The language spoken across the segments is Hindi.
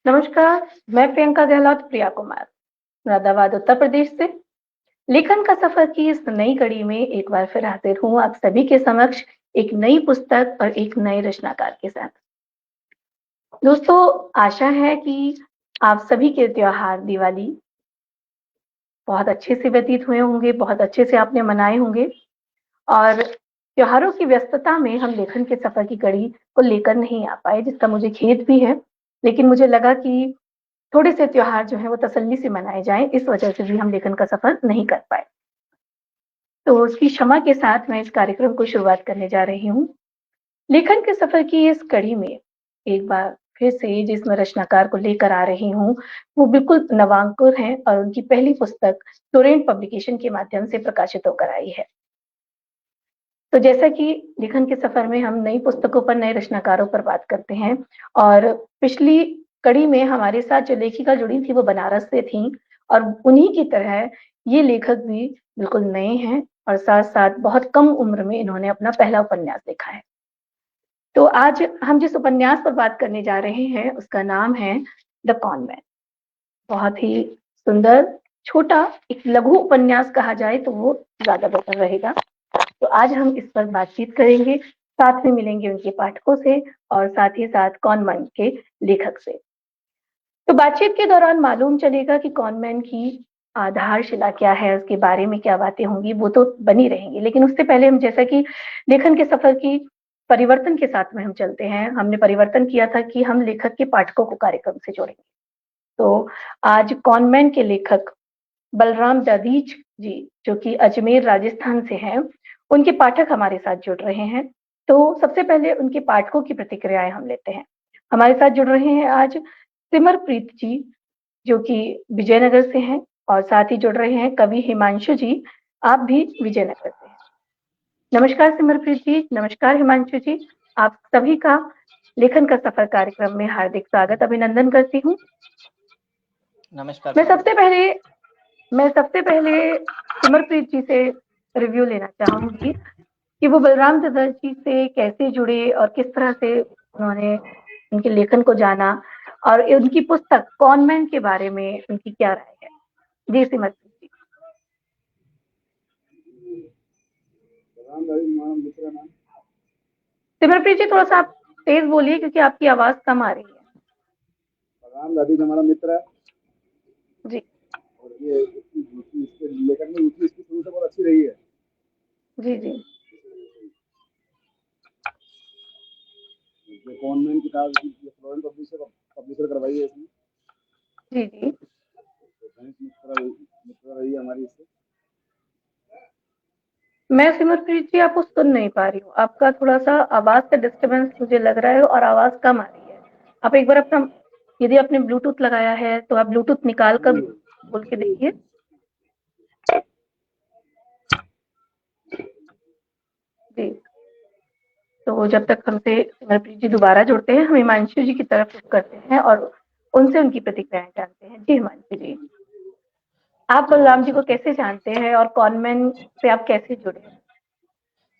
नमस्कार, मैं प्रियंका गहलोत प्रिया कुमार, मुरादाबाद उत्तर प्रदेश से। लेखन का सफर की इस नई कड़ी में एक बार फिर हाजिर हूँ आप सभी के समक्ष एक नई पुस्तक और एक नए रचनाकार के साथ। दोस्तों, आशा है कि आप सभी के त्योहार दिवाली बहुत अच्छे से व्यतीत हुए होंगे, बहुत अच्छे से आपने मनाए होंगे और त्योहारों की व्यस्तता में हम लेखन के सफर की कड़ी को लेकर नहीं आ पाए, जिसका मुझे खेद भी है। लेकिन मुझे लगा कि थोड़े से त्योहार जो हैं वो तसल्ली से मनाए जाएँ, इस वजह से भी हम लेखन का सफर नहीं कर पाए। तो उसकी क्षमा के साथ मैं इस कार्यक्रम को शुरुआत करने जा रही हूँ। लेखन के सफर की इस कड़ी में एक बार फिर से जिस मैं रचनाकार को लेकर आ रही हूँ, वो बिल्कुल नवांकुर हैं और उनकी पहली पुस्तक टोरेंट पब्लिकेशन के माध्यम से प्रकाशित होकर आई है। तो जैसा कि लेखन के सफर में हम नई पुस्तकों पर, नए रचनाकारों पर बात करते हैं और पिछली कड़ी में हमारे साथ जो लेखिका जुड़ी थी वो बनारस से थीं और उन्हीं की तरह ये लेखक भी बिल्कुल नए हैं और साथ-साथ बहुत कम उम्र में इन्होंने अपना पहला उपन्यास लिखा है। तो आज हम जिस उपन्यास पर बात करने जा रहे हैं उसका नाम है द कॉन मैन। बहुत ही सुंदर, छोटा एक लघु उपन्यास कहा जाए तो वो ज़्यादा बेहतर रहेगा। तो आज हम इस पर बातचीत करेंगे, साथ में मिलेंगे उनके पाठकों से और साथ ही साथ कॉनमैन के लेखक से। तो बातचीत के दौरान मालूम चलेगा कि कॉनमैन की आधारशिला क्या है, उसके बारे में क्या बातें होंगी, वो तो बनी रहेंगी। लेकिन उससे पहले हम जैसा कि लेखन के सफर की परिवर्तन के साथ में हम चलते हैं, हमने परिवर्तन किया था कि हम लेखक के पाठकों को कार्यक्रम से जोड़ेंगे। तो आज कॉनमैन के लेखक बलराम दधीच जी, जो कि अजमेर राजस्थान से हैं, उनके पाठक हमारे साथ जुड़ रहे हैं। तो सबसे पहले उनके पाठकों की प्रतिक्रियाएँ हम लेते हैं। हमारे साथ जुड़ रहे हैं आज सिमरप्रीत जी, जो कि विजयनगर से हैं और साथ ही जुड़ रहे हैं कवि हिमांशु जी, आप भी विजयनगर से हैं। नमस्कार सिमरप्रीत जी, नमस्कार हिमांशु जी, आप सभी का लेखन का सफर कार्यक्रम में हार्दिक स्वागत, अभिनंदन करती हूँ। नमस्कार मैं प्रियंका। सबसे पहले सिमरप्रीत जी से रिव्यू लेना चाहूँगी कि वो बलराम दत्त जी से कैसे जुड़े और किस तरह से उन्होंने उनके लेखन को जाना और उनकी पुस्तक कॉनमैन के बारे में उनकी क्या राय है? जी सिमरप्रीत जी। सिमरप्रीत जी थोड़ा सा आप तेज बोलिए क्योंकि आपकी आवाज कम आ रही है। बलराम दादी हमारा मित्र है जी और ये इसके लेखन में रुचि इसकी शुरू से बहुत अच्छी रही है। जी जी ये कॉनवेंट किताब फ्लोरेंस पब्लिशर करवाई है इसने। जी जी तो गणेश मित्र रही है हमारी इससे। मैं सिमरप्रीत जी आपको सुन नहीं पा रही हूँ, आपका थोड़ा सा आवाज का डिस्टरबेंस मुझे लग रहा है और आवाज कम आ रही है। आप एक बार अपना, यदि आपने ब्लूटूथ लगाया है तो आप ब्लूटूथ निकाल कर बोल के देखिए। जी, तो जब तक हमसे सिमरप्रीत जी दोबारा जुड़ते हैं, हम हिमांशु जी की तरफ रुख करते हैं और उनसे उनकी प्रतिक्रियाएं जानते हैं। जी हिमांशु जी, आप तो बलराम जी को सबसे कैसे जानते हैं और कॉनमैन से आप कैसे जुड़े?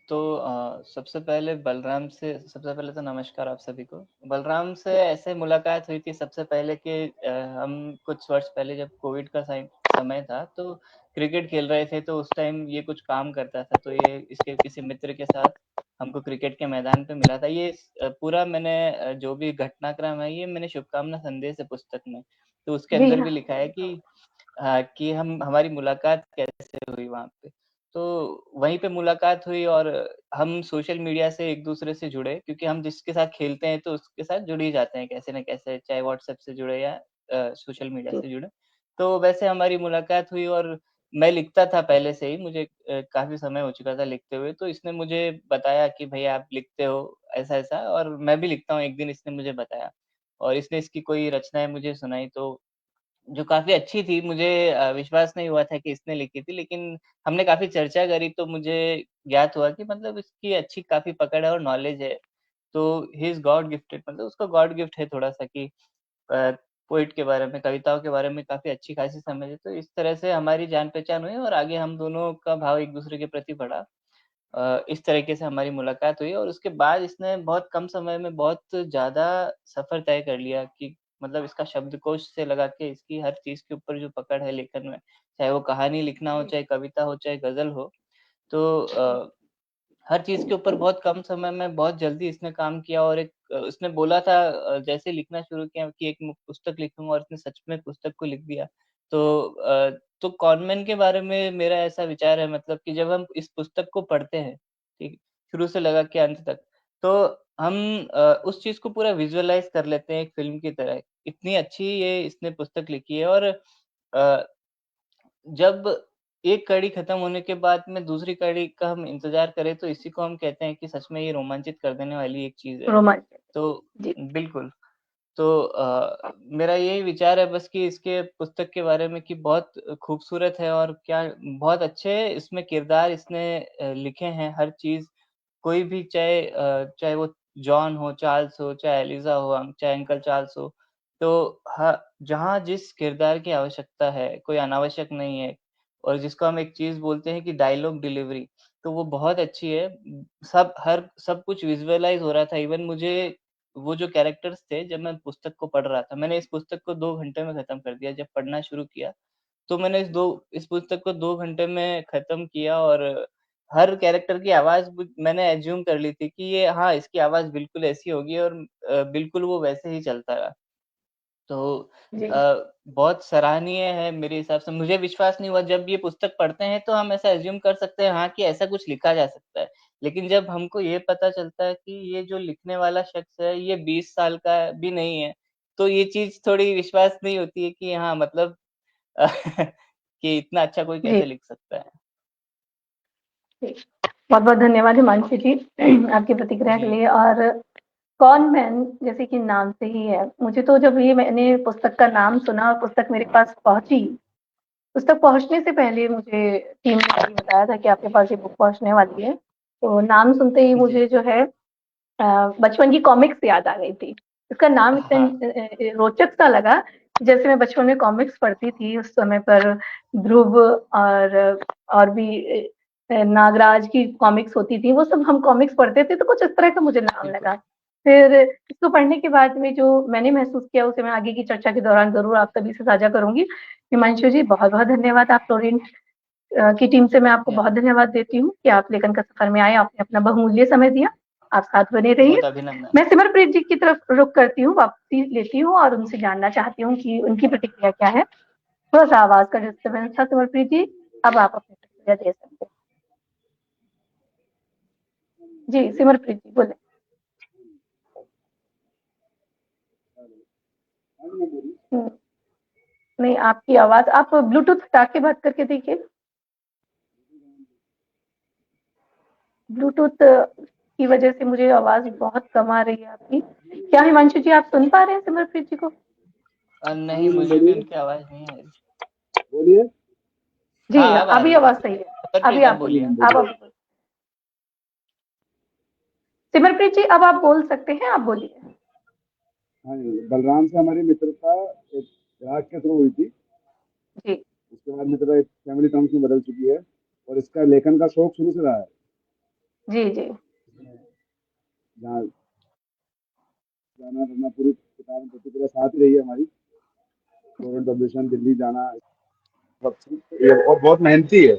सबसे पहले तो नमस्कार आप सभी को। बलराम से ऐसे मुलाकात हुई थी सबसे पहले कि हम कुछ वर्ष पहले जब कोविड का समय था तो क्रिकेट खेल रहे थे, तो उस टाइम ये कुछ काम करता था, तो ये इसके किसी मित्र के साथ हमको क्रिकेट के मैदान पे मिला था। ये पूरा मैंने जो भी घटनाक्रम है ये मैंने शुभकामना संदेश है पुस्तक में, तो उसके जी अंदर भी हाँ। लिखा है कि हमारी मुलाकात कैसे हुई वहाँ पे। तो वहीं पे मुलाकात हुई और हम सोशल मीडिया से एक दूसरे से जुड़े, क्योंकि हम जिसके साथ खेलते हैं तो उसके साथ जुड़ ही जाते हैं कैसे न कैसे, चाहे व्हाट्सएप से जुड़े या सोशल मीडिया जी से जुड़े। तो वैसे हमारी मुलाकात हुई और मैं लिखता था पहले से ही, मुझे काफ़ी समय हो चुका था लिखते हुए, तो इसने मुझे बताया कि भई आप लिखते हो ऐसा-ऐसा, और मैं भी लिखता हूँ, एक दिन इसने मुझे बताया और इसने इसकी कोई रचनाएँ मुझे सुनाई, तो जो काफ़ी अच्छी थी। मुझे विश्वास नहीं हुआ था कि इसने लिखी थी, लेकिन हमने काफ़ी चर्चा करी तो मुझे ज्ञात हुआ कि मतलब इसकी अच्छी काफ़ी पकड़ है और नॉलेज है। तो ही इज़ गॉड गिफ्टेड, मतलब उसका गॉड गिफ्ट है थोड़ा-सा कि अ, पोएट के बारे में, कविताओं के बारे में काफ़ी अच्छी-खासी समझ है। तो इस तरह से हमारी जान-पहचान हुई और आगे हम दोनों का भाव एक-दूसरे के प्रति बढ़ा। इस तरीके से हमारी मुलाकात हुई और उसके बाद इसने बहुत कम समय में बहुत ज़्यादा सफ़र तय कर लिया कि मतलब इसका शब्दकोश से लगा के इसकी हर चीज़ के ऊपर जो पकड़ है लेखन में, चाहे वो कहानी लिखना हो, चाहे कविता हो, चाहे गज़ल हो, तो हर चीज़ के ऊपर बहुत कम समय में बहुत जल्दी इसने काम किया और उसने बोला था जैसे लिखना शुरू किया कि एक पुस्तक लिखूँगा और इसने सच में पुस्तक को लिख दिया। तो कॉनमैन के बारे में मेरा ऐसा विचार है मतलब कि जब हम इस पुस्तक को पढ़ते हैं, ठीक? शुरू से लगा के अंत तक, तो हम उस चीज़ को पूरा विज़ुअलाइज़ कर लेते हैं एक फ़िल्म की तरह। इतनी अच्छी ये इसने पुस्तक लिखी है और अ, जब एक कड़ी खत्म होने के बाद में दूसरी कड़ी का हम इंतज़ार करें, तो इसी को हम कहते हैं कि सच में ये रोमांचित कर देने वाली एक चीज़ है। रोमांचक। तो जी, बिल्कुल, तो मेरा यही विचार है बस कि इसके पुस्तक के बारे में कि बहुत खूबसूरत है और क्या बहुत अच्छे इसमें किरदार इसने लिखे हैं, हर चीज़ कोई भी चाहे वो जॉन हो, चार्ल्स हो, चाहे एलिज़ा हो, चाहे अंकल चार्ल्स हो, तो जहाँ जिस किरदार की आवश्यकता है, कोई अनावश्यक नहीं है और जिसको हम एक चीज़ बोलते हैं कि डायलॉग डिलीवरी, तो वो बहुत अच्छी है। सब कुछ विज़ुअलाइज़ हो रहा था, इवन मुझे वो जो कैरेक्टर्स थे, जब मैं पुस्तक को पढ़ रहा था, मैंने इस पुस्तक को 2 घंटे में खत्म कर दिया, जब पढ़ना शुरू किया, तो मैंने इस पुस्तक को 2 घंटे में खत्म किया और हर कैरेक्टर की आवाज़ मैंने अज़्यूम कर ली थी कि ये हाँ, इसकी आवाज़ बिल्कुल ऐसी होगी और बिल्कुल वो वैसे ही चलता रहा। तो जी, बहुत सराहनीय है मेरे हिसाब से। मुझे विश्वास नहीं हुआ जब ये पुस्तक पढ़ते हैं तो हम ऐसा अज़्यूम कर सकते हैं हाँ, कि ऐसा कुछ लिखा जा सकता है। लेकिन जब हमको ये पता चलता है कि ये जो लिखने वाला शख़्स है ये 20 साल का भी नहीं है, तो ये चीज़ थोड़ी विश्वास नहीं होती है कि हाँ, मतलब कि इतना अच्छा कोई जी, कैसे लिख सकता है। जी। बहुत-बहुत धन्यवाद हिमांशु जी आपकी प्रतिक्रिया के जी, लिए। और कौन मैन जैसे कि नाम से ही है, मुझे तो जब ये मैंने पुस्तक का नाम सुना और पुस्तक मेरे पास पहुँची, पुस्तक पहुँचने से पहले मुझे टीम ने यही बताया था कि आपके पास ये बुक पहुँचने वाली है। तो नाम सुनते ही जी। मुझे जो है बचपन की कॉमिक्स याद आ गई थी। इसका नाम इतना हाँ, रोचक सा लगा, जैसे मैं बचपन में कॉमिक्स पढ़ती थी उस समय पर ध्रुव और भी नागराज की कॉमिक्स होती थी, वो सब हम कॉमिक्स पढ़ते थे, तो कुछ इस तरह का मुझे नाम बिल्कुल। लगा। फिर इसको पढ़ने के बाद में जो मैंने महसूस किया, उसे मैं आगे की चर्चा के दौरान ज़रूर आप सभी से साझा करूँगी। हिमांशु जी, बहुत-बहुत धन्यवाद। आप फ्लोरेंट की टीम से मैं आपको या बहुत धन्यवाद देती हूँ कि आप लेखन का सफर में आए, आपने अपना बहुमूल्य समय दिया। आप साथ बने रहिए। बहुत अभिनंदन। मैं सिमरप्रीत जी की तरफ रुख करती हूँ, वापसी लेती हूँ और उनसे जानना चाहती हूँ कि उनकी प्रतिक्रिया क्या है। थोड़ा-सा आवाज़ का डिस्टर्बेंस था सिमरप्रीत जी, अब आप अपनी प्रतिक्रिया दे सकते हैं। जी, सिमरप्रीत जी बोलें। हुँ, नहीं आपकी आवाज़ आप ब्लूटूथ हटा के बात करके देखिए। ब्लूटूथ की वजह से मुझे आवाज़ बहुत कम आ रही है आपकी। क्या हिमांशु जी आप सुन पा रहे हैं सिमरप्रीत जी को? नहीं, मुझे भी उनकी आवाज़ नहीं आ रही। बोलिए। जी, हाँ, अब आ अभी रही है। आवाज़ सही है। अभी हरप्रीत आप आप बोलिए बोलिए, आप। आप अभी बोलिए। सिमरप्रीत जी अब आप बोल सकते हैं, आप बोलिए। हाँ जी, बलराम से हमारी मित्रता एक ग्राहक के थ्रू हुई थी। जी, उसके बाद मित्रता एक फैमिली टर्म्स में बदल चुकी है और इसका लेखन का शौक शुरू से रहा है। जी, जी, जहाँ जाना रहना पूरी किताब में प्रतिक्रिया साथ ही रही है हमारी। फ्लोरेंट पब्लिशन दिल्ली जाना सब चीज़ ये और बहुत मेहनती है।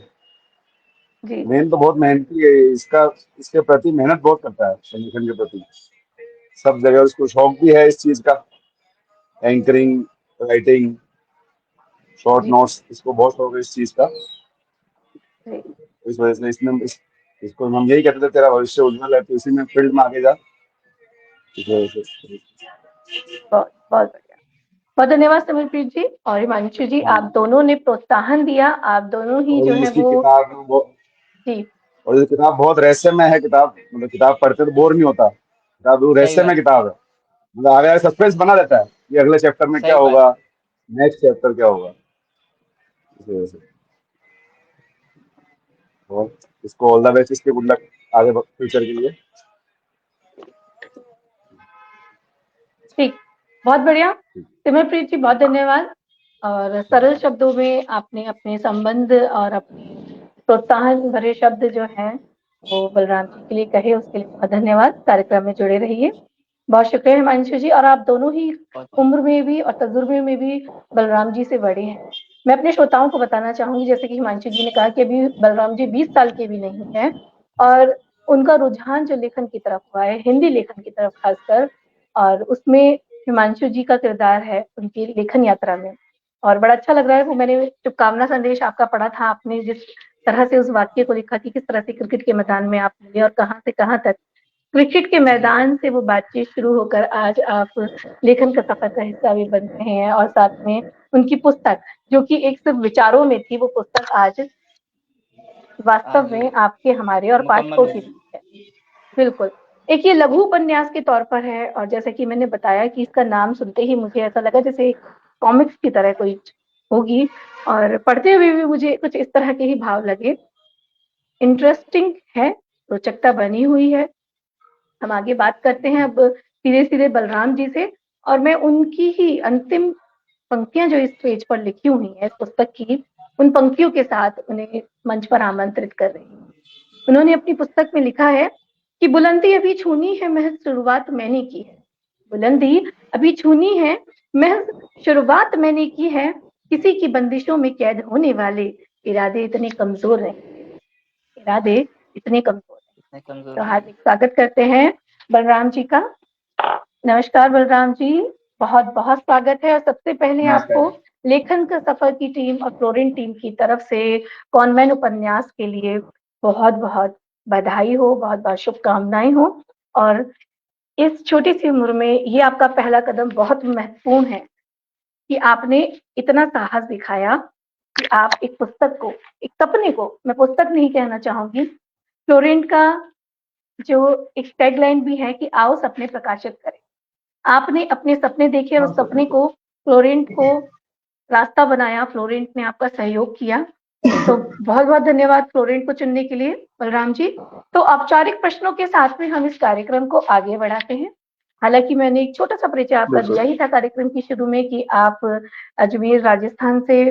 जी, मेन तो बहुत मेहनती है इसका, इसके प्रति मेहनत बहुत करता है संगठन के प्रति सब जगह। उसको शौक भी है इस चीज का, एंकरिंग, राइटिंग, शॉर्ट जी, नोट्स, इसको बहुत शौक है इस चीज का। जी, तो इस वजह से इसको हम यही कहते थे तेरा भविष्य उज्जवल है, तो इसी में फील्ड में आगे जा। इस वजह से बहुत, बहुत बढ़िया। बहुत धन्यवाद सिमरप्रीत जी और हिमांशु जी, हाँ। आप दोनों ने प्रोत्साहन दिया, आप दोनों ही और जो ये है इसकी वो किताब में बहुत, जी, और ये किताब बहुत रहस्यमय है किताब, मतलब किताब पढ़ते तो बोर नहीं होता, किताब वो सही रहस्यमय बात, किताब है। मतलब आगे आगे सस्पेंस बना रहता है कि अगले चैप्टर में क्या सही बात होगा, है। नेक्स्ट चैप्टर क्या होगा। इस वजह से और इसको ऑल द बेस्ट, इसके गुड लक आगे फ्यूचर के लिए। ठीक, बहुत बढ़िया। सिमरप्रीत जी बहुत धन्यवाद और सरल शब्दों में आपने अपने संबंध और अपने प्रोत्साहन भरे शब्द जो हैं, वो बलराम जी के लिए कहे, उसके लिए बहुत धन्यवाद। कार्यक्रम में जुड़े रहिए। बहुत शुक्रिया हिमांशु जी। और आप दोनों ही बहुत उम्र में भी और तजुर्बे में भी बलराम जी से बड़े हैं। मैं अपने श्रोताओं को बताना चाहूंगी, जैसे कि हिमांशु जी ने कहा कि अभी बलराम जी 20 साल के भी नहीं हैं, और उनका रुझान जो लेखन की तरफ हुआ है, हिंदी लेखन की तरफ खासकर, और उसमें हिमांशु जी का किरदार है उनकी लेखन यात्रा में। और बड़ा अच्छा लग रहा है, वो मैंने शुभकामना संदेश आपका पढ़ा था, आपने जिस तरह से उस वाक्य को लिखा कि किस तरह से क्रिकेट के मैदान में आप मिले और कहाँ से कहाँ तक क्रिकेट के मैदान से वो बातचीत शुरू होकर आज आप लेखन का सफर का हिस्सा भी बन रहे हैं, और साथ में उनकी पुस्तक जो कि एक सिर्फ विचारों में थी, वो पुस्तक आज वास्तव आज में आपके, हमारे और मुकम्मल पाठकों हो के गई। लिए है। बिल्कुल। एक ये लघु उपन्यास के तौर पर है, और जैसे कि मैंने बताया कि इसका नाम सुनते ही मुझे ऐसा लगा जैसे कॉमिक्स की तरह कोई होगी, और पढ़ते हुए भी मुझे कुछ इस तरह के ही भाव लगे। इंटरेस्टिंग है, रोचकता बनी हुई है। हम आगे बात करते हैं अब सीधे सीधे बलराम जी से, और मैं उनकी ही अंतिम पंक्तियां जो इस पेज पर लिखी हुई हैं इस पुस्तक की, उन पंक्तियों के साथ उन्हें मंच पर आमंत्रित कर रही हूँ। उन्होंने अपनी पुस्तक में लिखा है कि बुलंदी अभी छूनी है, महज शुरुआत मैंने की है। बुलंदी अभी छूनी है, महज शुरुआत मैंने की है। किसी की बंदिशों में कैद होने वाले इरादे इतने कमजोर नहीं, इरादे इतने कमजोर नहीं। मैं कमजोर तो नहीं। हार्दिक स्वागत करते हैं बलराम जी का। नमस्कार बलराम जी, बहुत बहुत स्वागत है। और सबसे पहले आपको नमस्कार। लेखन का सफर की टीम और फ्लोरेंट टीम की तरफ से कॉन्वेंट उपन्यास के लिए बहुत बहुत बधाई हो, बहुत बहुत शुभकामनाएं हो। और इस छोटी सी उम्र में ये आपका पहला कदम बहुत महत्वपूर्ण है कि आपने इतना साहस दिखाया कि आप एक पुस्तक को, एक सपने को, मैं पुस्तक नहीं कहना चाहूंगी, फ्लोरेंट का जो एक टैगलाइन भी है कि आओ सपने प्रकाशित करें, आपने अपने सपने देखे और उस सपने को फ्लोरेंट को रास्ता बनाया, फ्लोरेंट ने आपका सहयोग किया। तो बहुत बहुत धन्यवाद फ्लोरेंट को चुनने के लिए बलराम जी। तो औपचारिक प्रश्नों के साथ में हम इस कार्यक्रम को आगे बढ़ाते हैं। हालांकि मैंने एक छोटा सा परिचय आपका दिया ही था कार्यक्रम की शुरू में कि आप अजमेर राजस्थान से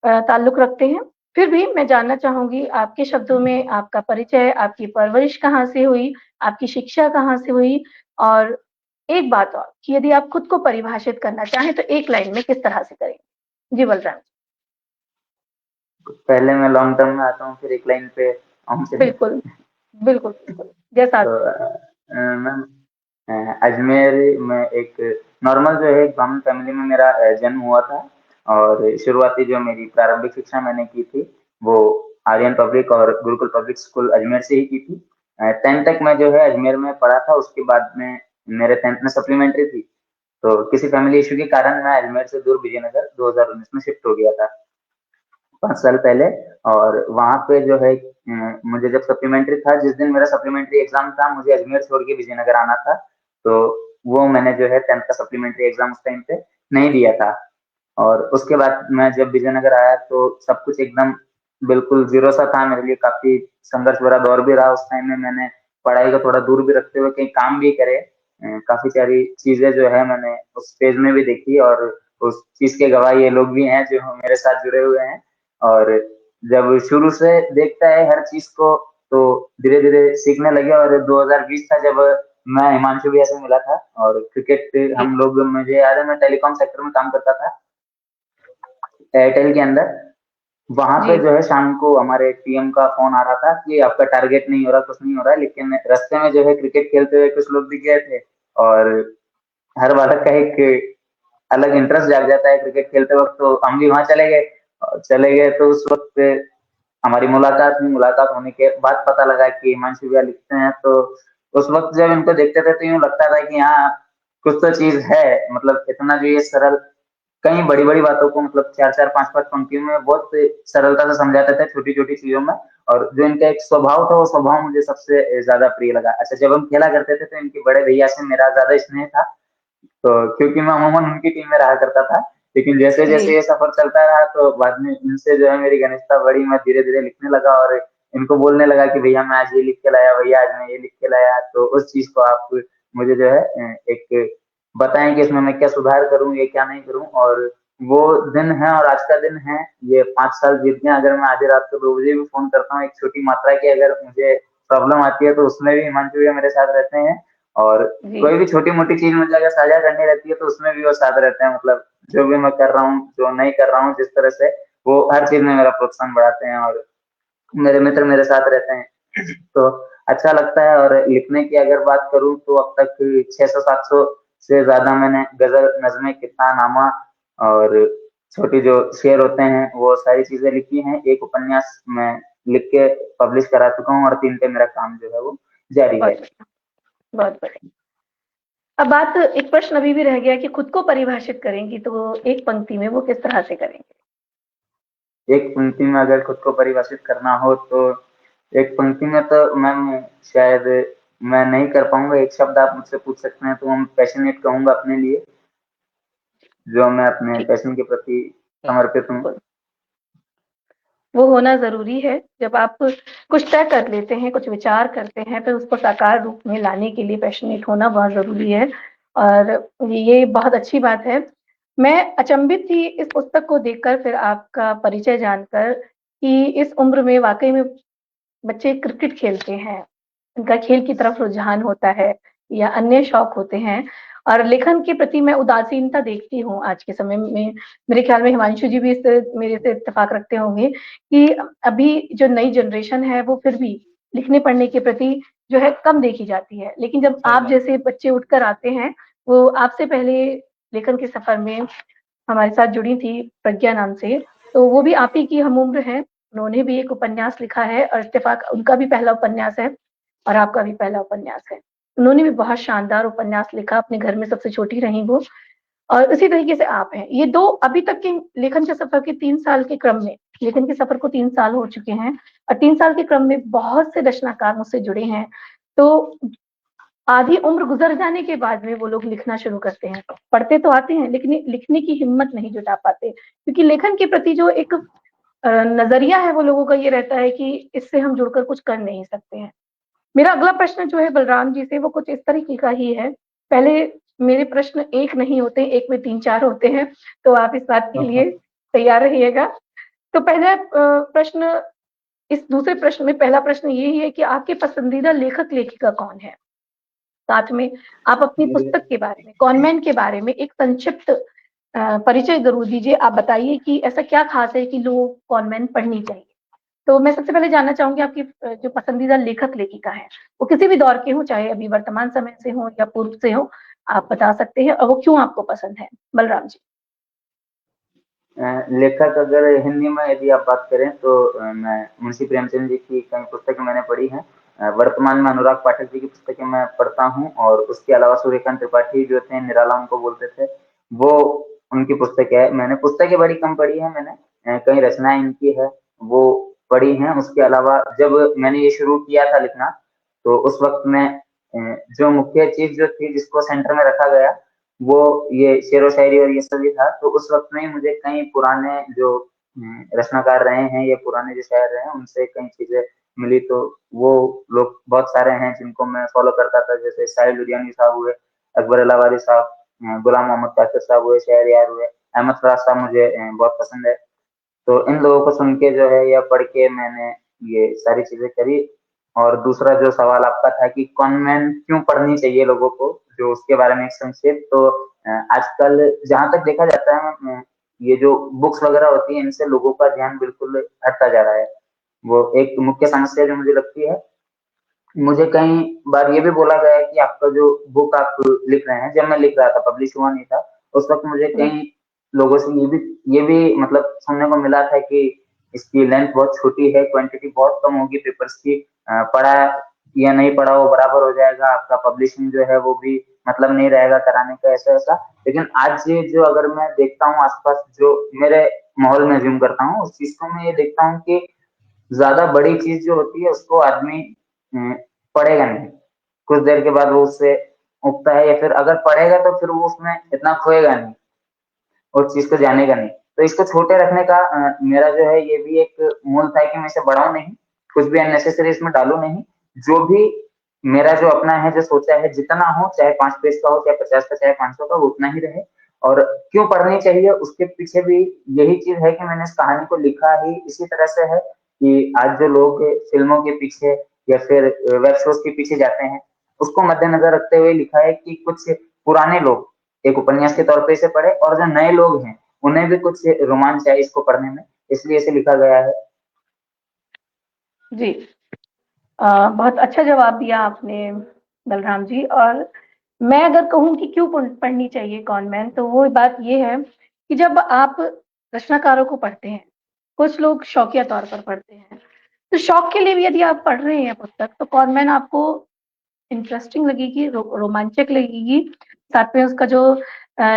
ताल्लुक रखते हैं, फिर भी मैं जानना चाहूंगी आपके शब्दों में आपका परिचय, आपकी परवरिश कहाँ से हुई, आपकी शिक्षा कहाँ से हुई, और एक बात और कि यदि आप खुद को परिभाषित करना चाहें तो एक लाइन में किस तरह से करेंगे। जी बलराम। पहले मैं लॉन्ग टर्म में आता हूँ, फिर एक लाइन पे आऊँ चलिए। बिल्कुल बिल्कुल बिल्कुल, जैसा तो मैम, अजमेर में एक नॉर्मल जो है ब्राह्मण फैमिली में मेरा जन्म हुआ था, और शुरुआती जो मेरी प्रारंभिक शिक्षा मैंने की थी वो आर्यन पब्लिक और गुरुकुल पब्लिक स्कूल अजमेर से ही की थी। 10th तक मैं जो है अजमेर में पढ़ा था। उसके बाद में मेरे 10th में सप्लीमेंट्री थी, तो किसी फैमिली इशू के कारण मैं अजमेर से दूर विजयनगर 2019 में शिफ्ट हो गया था, 5 साल पहले। और वहां पे जो है मुझे जब सप्लीमेंट्री था, जिस दिन मेरा सप्लीमेंट्री एग्जाम था, मुझे अजमेर छोड़ के विजयनगर आना था, तो वो मैंने जो है 10th का सप्लीमेंट्री एग्जाम उस टाइम पे नहीं दिया था। और उसके बाद मैं जब विजयनगर आया तो सब कुछ एकदम बिल्कुल जीरो सा था मेरे लिए। काफी संघर्ष भरा दौर भी रहा उस टाइम में। मैंने पढ़ाई को थोड़ा दूर भी रखते हुए कहीं काम भी करे। काफी सारी चीजें जो है मैंने उस फेज में भी देखी, और उस चीज के गवाह ये लोग भी हैं जो मेरे साथ जुड़े हुए हैं। और जब शुरू से देखता है हर चीज को, तो धीरे धीरे सीखने लगे। और 2020 था जब मैं हिमांशु भैया से मिला था, और क्रिकेट हम लोग, मुझे याद है मैं टेलीकॉम सेक्टर में काम करता था एयरटेल के अंदर। वहां पे जी जो है शाम को हमारे टीएम का फोन आ रहा था कि आपका टारगेट नहीं हो रहा, कुछ नहीं हो रहा है। लेकिन रास्ते में जो है क्रिकेट खेलते हुए कुछ लोग दिख गए थे, और हर बालक का एक अलग इंटरेस्ट जाग जाता है क्रिकेट खेलते वक्त। तो हम भी वहां चले गए, और चले गए तो उस वक्त हमारी मुलाकात हुई। मुलाकात होने के बाद पता लगा कि हिमांशु भैया लिखते हैं। तो उस वक्त जब इनको देखते थे तो यूं लगता था कि हाँ, कुछ तो चीज है। मतलब इतना जो ये सरल, कई बड़ी बड़ी बातों को मतलब चार चार पांच पांच पंक्तियों में बहुत सरलता से समझाते थे, छोटी छोटी चीजों में। और जो इनका एक स्वभाव था, वो स्वभाव मुझे सबसे ज्यादा प्रिय लगा। अच्छा, जब हम खेला करते थे तो इनके बड़े भैया से मेरा ज्यादा स्नेह था, तो क्योंकि मैं अमूमन उनकी टीम में रहा करता था। लेकिन जैसे जी जैसे ये सफर चलता रहा, तो बाद में इनसे जो है मेरी घनिष्ठता बढ़ी। मैं धीरे धीरे लिखने लगा, और इनको बोलने लगा कि भैया मैं आज ये लिख के लाया, भैया आज मैं ये लिख के लाया। तो उस चीज को आप मुझे जो है एक बताएं कि इसमें मैं क्या सुधार करूं, ये क्या नहीं करूं। और वो दिन है और आज का दिन है, ये 5 साल बीत गए। अगर मैं आधी रात को 2 बजे भी फोन करता हूँ, एक छोटी मात्रा की अगर मुझे प्रॉब्लम आती है, तो उसमें भी हिमांशु भैया मेरे साथ रहते हैं। और जी। कोई भी छोटी-मोटी चीज़ मुझे अगर साझा करनी रहती है तो उसमें भी वो साथ रहते हैं, मतलब जो भी मैं कर रहा हूँ, जो नहीं कर रहा हूँ, जिस तरह से वो हर चीज़ में मेरा प्रोत्साहन बढ़ाते हैं और मेरे मित्र मेरे साथ रहते हैं। तो अच्छा लगता है। और लिखने की अगर बात करूँ तो अब तक 600-700 से ज़्यादा मैंने गज़ल, नज़्में, कित्तानामा और छोटी जो शेर होते हैं वो सारी चीज़ें लिखी हैं। एक उपन्यास मैं लिख के पब्लिश करा चुका हूँ और 3 पे मेरा काम जो है वो जारी है। बहुत बढ़िया, बहुत बढ़िया। अब बात, एक प्रश्न अभी भी रह गया कि खुद को परिभाषित करेंगी तो एक पंक्ति में वो किस तरह से करेंगे? एक पंक्ति में अगर खुद को परिभाषित करना हो तो एक पंक्ति में तो मैम शायद मैं नहीं कर पाऊँगा। एक शब्द आप मुझसे पूछ सकते हैं तो मैं पैशनेट कहूँगा अपने लिए, जो मैं अपने ठीक, पैशन के प्रति समर्पित हूँ। बिल्कुल। वो होना ज़रूरी है। जब आप कुछ तय कर लेते हैं, कुछ विचार करते हैं, फिर उसको साकार रूप में लाने के लिए पैशनेट होना बहुत ज़रूरी है और ये बहुत अच्छी बात है। मैं अचंभित थी इस पुस्तक को देखकर, फिर आपका परिचय जानकर कि इस उम्र में वाक़ई में बच्चे क्रिकेट खेलते हैं, उनका खेल की तरफ रुझान होता है या अन्य शौक होते हैं और लेखन के प्रति मैं उदासीनता देखती हूँ आज के समय में। मेरे ख्याल में हिमांशु जी भी मेरे से इत्तेफ़ाक रखते होंगे कि अभी जो नई जनरेशन है वो फिर भी लिखने पढ़ने के प्रति जो है कम देखी जाती है। लेकिन जब सही आप बात। जैसे बच्चे उठकर आते हैं, वो आपसे पहले लेखन के सफ़र में हमारे साथ जुड़ी थी प्रज्ञा नाम से, तो वो भी आप ही की हम उम्र हैं। उन्होंने भी एक उपन्यास लिखा है और इत्तेफ़ाक उनका भी पहला उपन्यास है और आपका भी पहला उपन्यास है। उन्होंने भी बहुत शानदार उपन्यास लिखा, अपने घर में सबसे छोटी रहीं वो और उसी तरीके से आप हैं। ये 2 अभी तक के लेखन के सफ़र के 3 साल के क्रम में, लेखन के सफ़र को 3 साल हो चुके हैं और 3 साल के क्रम में बहुत से रचनाकार मुझसे जुड़े हैं। तो आधी उम्र गुज़र जाने के बाद में वो लोग लिखना शुरू करते हैं। पढ़ते तो आते हैं लेकिन लिखने की हिम्मत नहीं जुटा पाते क्योंकि लेखन के प्रति जो एक नज़रिया है वो लोगों का ये रहता है कि इससे हम जुड़कर कुछ कर नहीं सकते हैं। मेरा अगला प्रश्न जो है बलराम जी से वो कुछ इस तरीके का ही है। पहले मेरे प्रश्न 1 नहीं होते, 1 में 3-4 होते हैं, तो आप इस बात के लिए तैयार रहिएगा। तो पहला प्रश्न, इस दूसरे प्रश्न में पहला प्रश्न यही है कि आपके पसंदीदा लेखक-लेखिका कौन है? साथ में आप अपनी मेरे पुस्तक के बारे में, कॉनवेंट के बारे में एक संक्षिप्त परिचय ज़रूर दीजिए। आप बताइए कि ऐसा क्या ख़ास है कि लोग कॉनवेंट पढ़नी चाहिए? तो मैं सबसे पहले जानना चाहूँगी आपकी जो पसंदीदा लेखक-लेखिका हैं, वो किसी भी दौर के हों, चाहे अभी वर्तमान समय से हों या पूर्व से हों, आप बता सकते हैं और वो क्यों आपको पसंद है? बलराम जी। लेखक अगर हिंदी में यदि आप बात करें तो मैं मुंशी प्रेमचंद जी की कई पुस्तकें मैंने पढ़ी हैं। वर्तमान में अनुराग पाठक जी की पुस्तकें मैं पढ़ता हूँ और उसके अलावा सूर्यकांत त्रिपाठी जो थे, निराला उनको बोलते थे, वो उनकी पुस्तक है। मैंने पुस्तकें बड़ी कम पढ़ी है, मैंने कई रचनाएं इनकी है वो पढ़ी हैं। उसके अलावा जब मैंने ये शुरू किया था लिखना तो उस वक्त में जो मुख्य चीज जो थी जिसको सेंटर में रखा गया वो ये शेरो शायरी और ये सभी था। तो उस वक्त में मुझे कई पुराने जो रचनाकार रहे हैं या पुराने जो शायर रहे हैं उनसे कई चीजें मिली। तो वो लोग बहुत सारे हैं जिनको मैं फॉलो करता था, जैसे साहिल लुधियानी साहब हुए, अकबर इलाहाबादी साहब, गुलाम मोहम्मद कासिर साहब हुए, शहरयार हुए, अहमद फराज साहब मुझे बहुत पसंद है। तो इन लोगों को सुन के जो है या पढ़ के मैंने ये सारी चीजें करी। और दूसरा जो सवाल आपका था कि कॉन्वेंट क्यों पढ़नी चाहिए लोगों को, जो उसके बारे में एक संक्षेप, तो आजकल जहां तक देखा जाता है ये जो बुक्स वगैरह होती है इनसे लोगों का ध्यान बिल्कुल हटता जा रहा है। वो एक मुख्य समस्या जो मुझे लगती है। मुझे कई बार ये भी बोला गया है कि आपका जो बुक आप लिख रहे हैं, जब मैं लिख रहा था पब्लिश हुआ नहीं था उस वक्त मुझे जी। कई लोगों से ये भी मतलब सुनने को मिला था कि इसकी लेंथ बहुत छोटी है, क्वांटिटी बहुत कम होगी पेपर्स की, पढ़ा या नहीं पढ़ा वो बराबर हो जाएगा, आपका पब्लिशिंग जो है वो भी मतलब नहीं रहेगा कराने का, ऐसा ऐसा। लेकिन आज ये जो अगर मैं देखता हूँ आसपास जो मेरे माहौल में ज्यूम करता हूँ उस चीज को मैं ये देखता हूँ कि ज्यादा बड़ी चीज जो होती है उसको आदमी पढ़ेगा नहीं, कुछ देर के बाद वो उससे उगता है, या फिर अगर पढ़ेगा तो फिर वो उसमें इतना खोएगा नहीं, उस चीज को जानेगा नहीं। तो इसको छोटे रखने का मेरा जो है ये भी एक मूल था कि मैं इसे बढ़ाऊं नहीं, कुछ भी अननेसेसरी इसमें डालू नहीं। जो भी मेरा जो अपना है जो सोचा है जितना हो, चाहे 5 पेज का हो, चाहे 50 का, चाहे 500 का, वो उतना ही रहे। और क्यों पढ़नी चाहिए उसके पीछे भी यही चीज है कि मैंने इस कहानी को लिखा ही इसी तरह से है कि आज जो लोग फिल्मों के पीछे या फिर वेब शोज के पीछे जाते हैं उसको मद्देनजर रखते हुए लिखा है कि कुछ पुराने लोग एक उपन्यास के तौर पे इसे पढ़े और जो नए लोग हैं उन्हें भी कुछ रोमांच आए इसको पढ़ने में, इसलिए इसे लिखा गया है। जी, बहुत अच्छा जवाब दिया आपने बलराम जी। और मैं अगर कहूँ कि क्यों पढ़नी चाहिए कॉनमैन, तो वो बात ये है कि जब आप रचनाकारों को पढ़ते हैं, कुछ लोग शौकिया तौर पर पढ़ते हैं, तो शौक के लिए भी यदि आप पढ़ रहे हैं पुस्तक, तो कॉनमैन आपको इंटरेस्टिंग लगेगी, रोमांचक लगेगी। साथ में उसका जो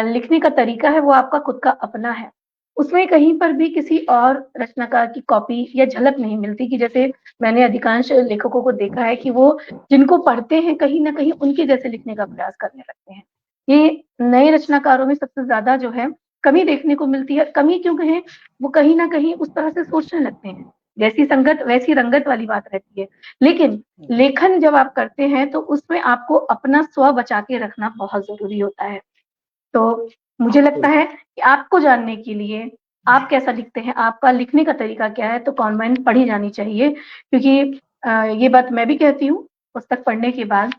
लिखने का तरीका है वो आपका खुद का अपना है। उसमें कहीं पर भी किसी और रचनाकार की कॉपी या झलक नहीं मिलती, कि जैसे मैंने अधिकांश लेखकों को देखा है कि वो जिनको पढ़ते हैं कहीं ना कहीं उनके जैसे लिखने का प्रयास करने लगते हैं। ये नए रचनाकारों में सबसे ज्यादा जो है कमी देखने को मिलती है। कमी क्यों कहें, वो कहीं ना कहीं उस तरह से सोचने लगते हैं, जैसी संगत वैसी रंगत वाली बात रहती है। लेकिन लेखन जब आप करते हैं तो उसमें आपको अपना स्व बचा के रखना बहुत जरूरी होता है। तो मुझे लगता है कि आपको जानने के लिए आप कैसा लिखते हैं, आपका लिखने का तरीका क्या है, तो कॉन्वेंट पढ़ी जानी चाहिए। क्योंकि ये बात मैं भी कहती हूँ, पुस्तक पढ़ने के बाद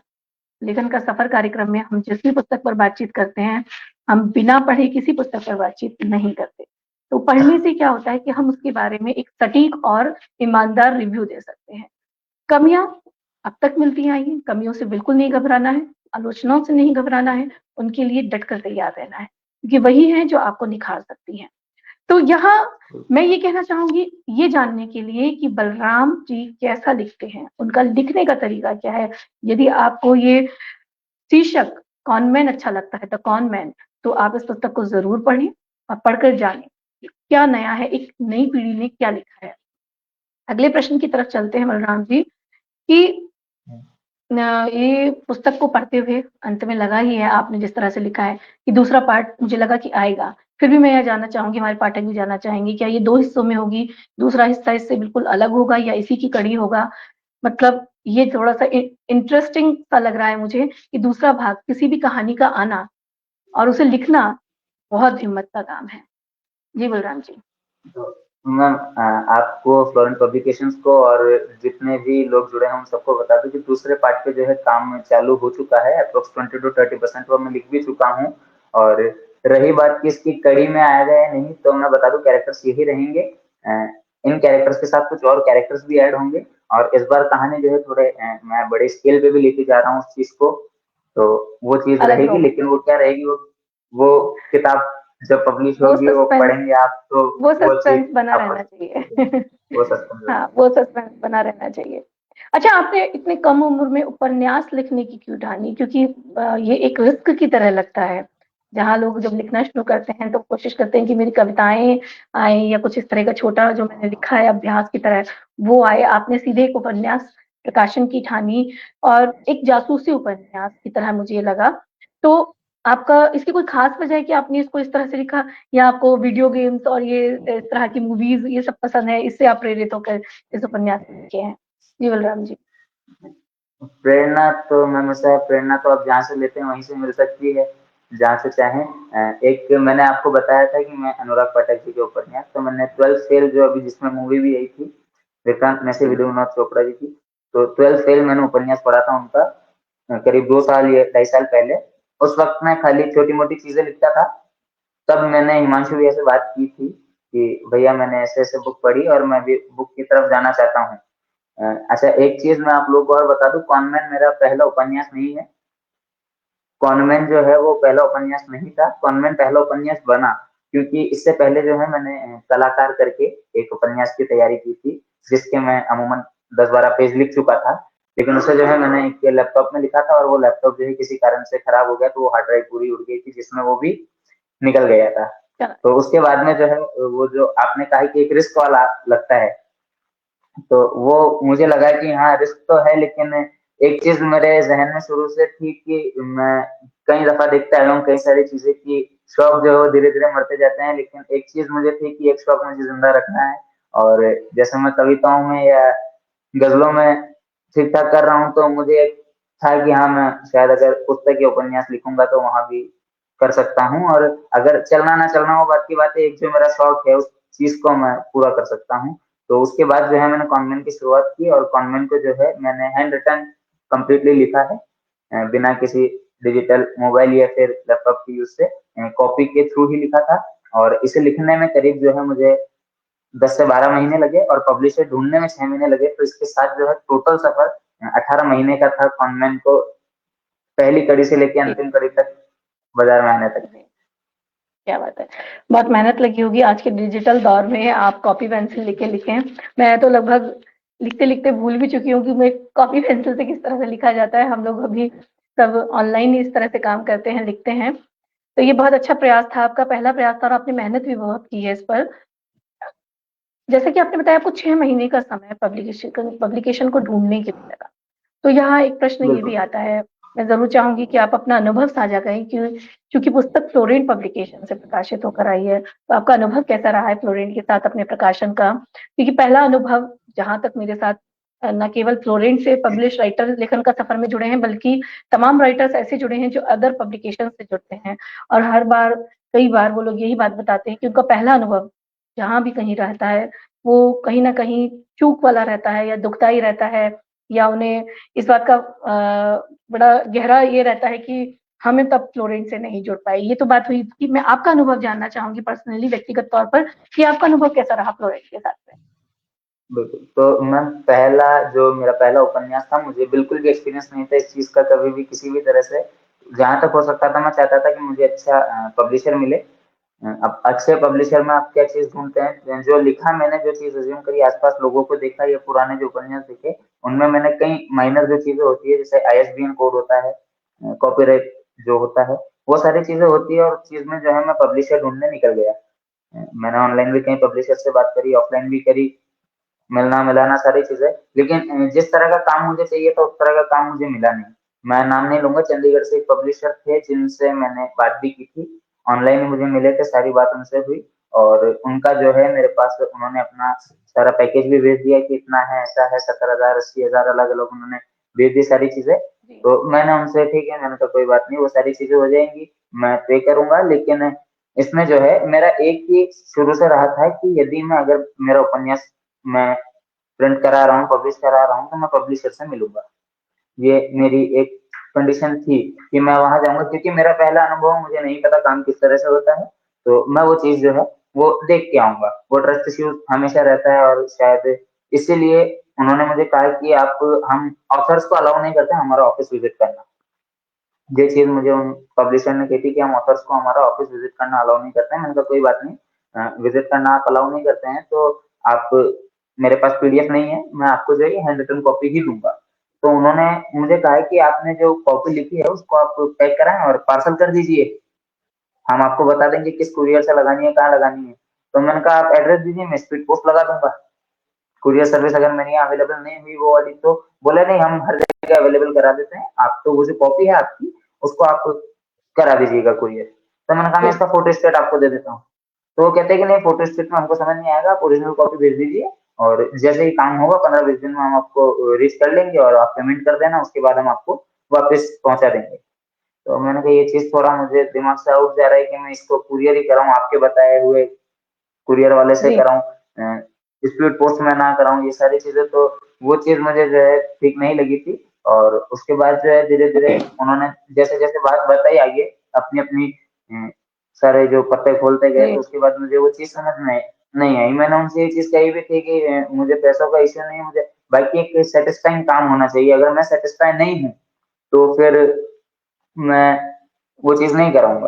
लेखन का सफर कार्यक्रम में हम जिस भी पुस्तक पर बातचीत करते हैं, हम बिना पढ़े किसी पुस्तक पर बातचीत नहीं करते। तो पढ़ने से क्या होता है कि हम उसके बारे में एक सटीक और ईमानदार रिव्यू दे सकते हैं। कमियां अब तक मिलती आई हैं, कमियों से बिल्कुल नहीं घबराना है, आलोचनाओं से नहीं घबराना है, उनके लिए डटकर तैयार रहना है, क्योंकि वही है जो आपको निखार सकती हैं। तो यहाँ मैं ये कहना चाहूंगी, ये जानने के लिए कि बलराम जी कैसा लिखते हैं, उनका लिखने का तरीका क्या है। यदि आपको ये शीर्षक कॉनमैन अच्छा लगता है, द कॉनमैन, तो आप इस पुस्तक को जरूर पढ़ें और पढ़कर जानें क्या नया है, एक नई पीढ़ी ने क्या लिखा है। अगले प्रश्न की तरफ चलते हैं बलराम जी, कि ये पुस्तक को पढ़ते हुए अंत में लगा ही है, आपने जिस तरह से लिखा है कि दूसरा पार्ट मुझे लगा कि आएगा। फिर भी मैं यह जानना चाहूंगी, हमारे पाठक भी जानना चाहेंगे, क्या ये 2 हिस्सों में होगी, दूसरा हिस्सा इससे बिल्कुल अलग होगा या इसी की कड़ी होगा? मतलब ये थोड़ा सा इंटरेस्टिंग सा लग रहा है मुझे कि दूसरा भाग, किसी भी कहानी का आना और उसे लिखना बहुत हिम्मत का काम है। जी बलराम जी। तो मैम, आपको फ्लोरेंट पब्लिकेशंस को और जितने भी लोग जुड़े हैं उन सबको बता दूं कि दूसरे पार्ट पे जो है काम चालू हो चुका है, अप्रोक्स 20 to 30% वो मैं लिख भी चुका हूँ। और रही बात कि इसकी कड़ी में आएगा या नहीं, तो मैं बता दूं कैरेक्टर्स यही रहेंगे। इन कैरेक्टर्स के साथ कुछ और कैरेक्टर्स भी ऐड होंगे, और इस बार कहानी जो है थोड़े मैं बड़े स्केल पे भी लेके जा रहा हूँ उस चीज को। तो वो चीज अलग रहेगी, रोमांच, लेकिन वो क्या रहेगी, वो किताब जब पब्लिश वो होगी वो सस्पेंस, पढ़ेंगे आप, तो वो वो चीज सस्पेंस बना आप रहना चाहिए। वो सस्पेंस हाँ, रहेगा। वो सस्पेंस बना रहना चाहिए। अच्छा, आपने इतने कम उम्र में उपन्यास लिखने की क्यों ठानी? क्योंकि ये एक रिस्क की तरह लगता है। जहाँ लोग जब लिखना शुरू करते हैं तो कोशिश करते हैं कि मेरी कविताएं आए या कुछ इस तरह का छोटा जो मैंने लिखा है अभ्यास की तरह वो आए। आपने सीधे एक उपन्यास प्रकाशन की ठानी, और एक जासूसी उपन्यास की तरह मुझे ये लगा। तो आपका इसकी कोई खास वजह है कि आपने इसको इस तरह से लिखा, या आपको वीडियो गेम्स और ये इस तरह की मूवीज ये सब पसंद है, इससे आप प्रेरित होकर इस उपन्यास में लिखे हैं? जी बलराम जी। प्रेरणा तो मैम, ऐसा प्रेरणा तो आप जहाँ से लेते हैं वहीं से मिल सकती है, जहाँ से चाहें। एक मैंने आपको बताया था कि मैं अनुराग पाठक जी के उपन्यास, तो मैंने 12th फेल जो अभी जिसमें मूवी भी आई थी, विक्रांत मैसी विधु विनोद चोपड़ा जी की, तो 12th फेल मैंने उपन्यास पढ़ा था उनका, करीब 2 साल या 2.5 साल पहले। उस वक्त मैं खाली छोटी मोटी चीजें लिखता था। तब मैंने हिमांशु भैया से बात की थी कि भैया मैंने ऐसे ऐसे बुक पढ़ी और मैं भी बुक की तरफ जाना चाहता हूँ। अच्छा, एक चीज मैं आप लोगों को और बता दूं, कॉनमैन मेरा पहला उपन्यास नहीं है। कॉनमैन जो है वो पहला उपन्यास नहीं था, कॉनमैन पहला उपन्यास बना क्योंकि इससे पहले जो है मैंने कलाकार करके एक उपन्यास की तैयारी की थी, जिसके मैं अमूमन 10-12 पेज लिख चुका था। लेकिन उसे जो है मैंने एक लैपटॉप में लिखा था, और वो लैपटॉप जो है किसी कारण से खराब हो गया, तो वो हार्ड ड्राइव पूरी उड़ गई थी जिसमें वो भी निकल गया था। तो उसके बाद में जो है वो जो आपने कहा कि एक रिस्क वाला लगता है, तो वो मुझे लगा कि हाँ रिस्क तो है, लेकिन एक चीज मेरे जहन में शुरू से थी कि मैं कई दफा देखता आया हूँ कई सारी चीजें कि शौक जो है वो धीरे धीरे मरते जाते हैं, लेकिन एक चीज मुझे थी कि एक शौक मुझे जिंदा रखना है। और जैसे मैं कविताओं में या गजलों में ठीक ठाक कर रहा हूँ, तो मुझे एक था कि हाँ मैं शायद अगर पुस्तक या उपन्यास लिखूंगा तो वहां भी कर सकता हूँ, और अगर चलना ना चलना वो बात की बात है, एक जो मेरा शौक है उस चीज को मैं पूरा कर सकता हूँ। तो उसके बाद जो है मैंने कॉन्वेंट की शुरुआत की, और कॉन्वेंट को जो है मैंने हैंड रिटन कम्प्लीटली लिखा है। बिना किसी डिजिटल मोबाइल या फिर लैपटॉप की यूज से कॉपी के थ्रू ही लिखा था। और इसे लिखने में करीब जो है मुझे 10 से 12 महीने लगे और पब्लिशर ढूंढने में 6 महीने लगे। तो इसके साथ जो है टोटल सफर 18 महीने का था कॉन्वेंट को पहली कड़ी से लेके जी, अंतिम कड़ी तक बाजार में आने तक। जी, क्या बात है। बहुत मेहनत लगी होगी आज के डिजिटल दौर में, आप कॉपी पेंसिल लेके लिखे हैं। मैं तो लगभग लिखते-लिखते भूल भी चुकी हूँ कि मैं कॉपी पेंसिल से किस तरह से लिखा जाता है। हम लोग अभी सब ऑनलाइन ही इस तरह से काम करते हैं, लिखते हैं। तो ये बहुत अच्छा प्रयास था, आपका पहला प्रयास था और आपने मेहनत भी बहुत की है इस पर। जैसे कि आपने बताया आपको 6 महीने का समय पब्लिकेशन को ढूँढने के लिए लगा। तो यहाँ एक प्रश्न ये भी बिल्कुल। आता है, मैं ज़रूर चाहूँगी कि आप अपना अनुभव साझा करें कि चूँकि पुस्तक फ्लोरेंट पब्लिकेशन से प्रकाशित होकर आई है, तो आपका अनुभव कैसा रहा है फ्लोरेंट के साथ अपने प्रकाशन का? क्योंकि पहला अनुभव जहाँ तक मेरे साथ न केवल फ्लोरेंट से पब्लिश राइटर लेखन का सफ़र में जुड़े हैं, बल्कि तमाम राइटर्स ऐसे जुड़े हैं जो अदर पब्लिकेशन से जुड़ते हैं और हर बार कई बार वो लोग यही बात बताते हैं कि उनका पहला अनुभव जहाँ भी कहीं रहता है, वो कहीं न कहीं चूक वाला रहता है या दुखदाई रहता है या उन्हें इस बात का बड़ा गहरा ये रहता है कि हमें तब फ्लोरेंट से नहीं जुड़ पाए। ये तो बात हुई कि मैं आपका अनुभव जानना चाहूँगी पर्सनली व्यक्तिगत तौर पर कि आपका अनुभव कैसा रहा फ्लोरेंट के साथ में? बिल्कुल, तो मैम पहला जो मेरा पहला उपन्यास था, मुझे बिल्कुल भी एक्सपीरियंस नहीं था इस चीज़ का कभी भी किसी भी तरह से। जहाँ तक हो सकता था मैं चाहता था कि मुझे अच्छा पब्लिशर मिले। अब अच्छे पब्लिशर में आप क्या चीज़ ढूँढते हैं, जो लिखा मैंने जो चीज़ अज़्यूम करी आस-पास लोगों को देखा या पुराने जो उपन्यास देखे, उनमें मैंने कई माइनर जो चीज़ें होती है जैसे आईएसबीएन कोड होता है, कॉपीराइट जो होता है, वो सारी चीज़ें होती है और उस चीज़ में जो है मैं पब्लिशर ढूँढने निकल गया। मैंने ऑनलाइन भी कई पब्लिशर से बात करी, ऑफलाइन भी करी, मिलना-मिलाना सारी चीज़ें, लेकिन जिस तरह का काम मुझे चाहिए था उस तरह का काम मुझे मिला नहीं। मैं नाम नहीं लूँगा, चंडीगढ़ से एक पब्लिशर थे जिनसे मैंने बात भी की थी, ऑनलाइन ही मुझे मिले थे, सारी बात उनसे हुई और उनका जो है मेरे पास उन्होंने अपना सारा पैकेज भी भेज दिया कि इतना है, ऐसा है, 70,000 80,000 अलग-अलग उन्होंने भेज दी सारी चीज़ें। जी, तो मैंने उनसे ठीक है, मैंने कहा कोई बात नहीं, वो सारी चीज़ें हो जाएँगी, मैं पे करूँगा, लेकिन इसमें जो है मेरा एक ही शुरू से रहा था कि यदि मैं अगर मेरा उपन्यास मैं प्रिंट करा रहा हूँ, पब्लिश करा रहा हूँ, तो मैं पब्लिशर से मिलूँगा। ये मेरी एक कंडीशन थी कि मैं वहाँ जाऊँगा क्योंकि मेरा पहला अनुभव मुझे नहीं पता काम किस तरह से होता है, तो मैं वो चीज़ जो है वो देख के आऊँगा। वो ट्रस्ट इश्यूज़ हमेशा रहता है और शायद इसीलिए उन्होंने मुझे कहा कि आप हम ऑथर्स को अलाउ नहीं करते हमारा ऑफ़िस विज़िट करना। ये चीज़ मुझे उन पब्लिशर ने कही थी कि हम ऑथर्स को हमारा ऑफ़िस विज़िट करना अलाउ नहीं करते हैं। मैंने कहा कोई बात नहीं, विज़िट करना आप अलाउ नहीं करते हैं तो आप मेरे पास पीडीएफ नहीं है, मैं आपको जो है हैंड रिटन कॉपी ही दूँगा। तो उन्होंने मुझे कहा है कि आपने जो कॉपी लिखी है उसको आप पैक कराएँ और पार्सल कर दीजिए। हम आपको बता देंगे किस कुरियर से लगानी है, कहाँ लगानी है। तो मैंने कहा आप एड्रेस दीजिए, मैं स्पीड पोस्ट लगा दूँगा। कुरियर सर्विस अगर मेरे यहाँ अवेलेबल नहीं हुई वो वाली, तो बोले नहीं हम हर जगह अवेलेबल करा देते हैं, आप तो वो जो कॉपी है आपकी उसको आप करा दीजिएगा कुरियर। तो मैंने कहा मैं जी, इसका फोटोस्टेट आपको दे देता हूँ। तो वो कहते हैं कि नहीं फोटोस्टेट में हमको समझ नहीं आएगा, आप ओरिजिनल कॉपी भेज दीजिए और जैसे ही काम होगा 15-20 दिन में हम आपको रीच कर लेंगे और आप पेमेंट कर देना, उसके बाद हम आपको वापस पहुँचा देंगे। तो मैंने कहा ये चीज़ थोड़ा मुझे दिमाग से आउट जा रहा है कि मैं इसको कुरियर ही कराऊँ, आपके बताए हुए कुरियर वाले से जी, कराऊँ, स्पीड पोस्ट में ना कराऊँ, ये सारी चीज़ें तो वो चीज़ मुझे जो है ठीक नहीं लगी थी। और उसके बाद जो है धीरे-धीरे उन्होंने जैसे-जैसे बात बताई आगे अपनी-अपनी सारे जो पत्ते खोलते गए, तो जी, उसके बाद मुझे वो चीज़ समझ में नहीं आई। मैंने उनसे ये चीज़ कही भी थी कि मुझे पैसों का इश्यू नहीं है, मुझे बाकी एक सैटिस्फाइंग काम होना चाहिए। अगर मैं सैटिस्फाई नहीं हूँ, तो फिर मैं वो चीज़ नहीं कराऊँगा।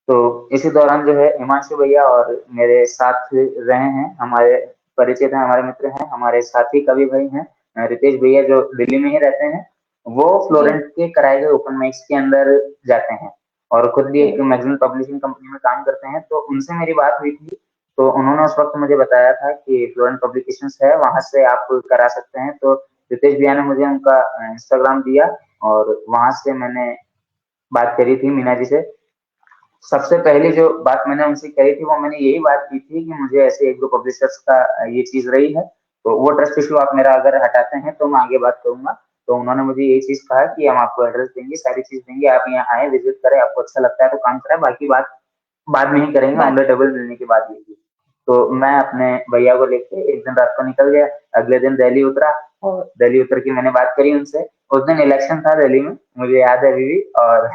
तो इसी दौरान जो है हिमांशु भैया और मेरे साथ रहे हैं, हमारे परिचित हैं, हमारे मित्र हैं, हमारे साथी कवि भाई हैं, रितेश भैया जो दिल्ली में ही रहते हैं, वो जी, फ्लोरेंट के कराए गए ओपन माइक्स के अंदर जाते हैं और खुद भी एक जी, मैगज़ीन पब्लिशिंग कंपनी में काम करते हैं। तो उनसे मेरी बात हुई थी, तो उन्होंने उस वक़्त मुझे बताया था कि फ्लोरेंट पब्लिकेशंस है, वहाँ से आप करा सकते हैं। तो रितेश भैया ने मुझे उनका इंस्टाग्राम दिया और वहाँ से मैंने बात करी थी मीना जी से। सबसे पहली जो बात मैंने उनसे कही थी, वो मैंने यही बात की थी कि मुझे ऐसे 1-2 पब्लिशर्स का ये चीज़ रही है, तो वो ट्रस्ट इश्यू आप मेरा अगर हटाते हैं, तो मैं आगे बात करूँगा। तो उन्होंने मुझे यही चीज़ कहा कि हम आपको एड्रेस देंगे, सारी चीज़ देंगे, आप यहाँ आएँ, विज़िट करें, आपको अच्छा लगता है तो काम कराएँ, बाकी बात बाद में ही करेंगे, ऑन बात द टेबल मिलने के बाद ही। तो मैं अपने भैया को लेके एक दिन रात को निकल गया, अगले दिन दिल्ली उतरा और दिल्ली उतर के मैंने बात करी उनसे। उस दिन इलेक्शन था दिल्ली में, मुझे याद है अभी भी। और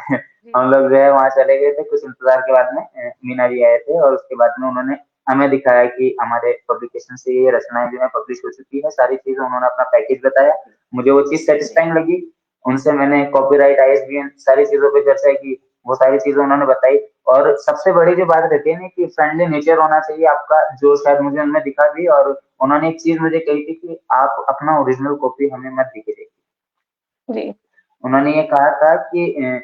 हम लोग जो है वहाँ चले गए थे, कुछ इंतजार के बाद में मीना जी आए थे और उसके बाद में उन्होंने हमें दिखाया कि हमारे पब्लिकेशन से ये रचनाएं जो है पब्लिश हो चुकी है, सारी चीजें उन्होंने अपना पैकेज बताया। मुझे वो चीज सेटिस्फाइंग लगी। उनसे मैंने कॉपीराइट, आईएसबीएन सारी चीजों पे चर्चा की, वो सारी चीजें उन्होंने बताई। और सबसे बड़ी जो बात रहती है ना कि फ्रेंडली नेचर होना चाहिए आपका, जो शायद मुझे उनमें दिखा भी। और उन्होंने एक चीज मुझे कही थी कि आप अपना ओरिजिनल कॉपी हमें मत दिखाइए। जी। उन्होंने ये कहा था कि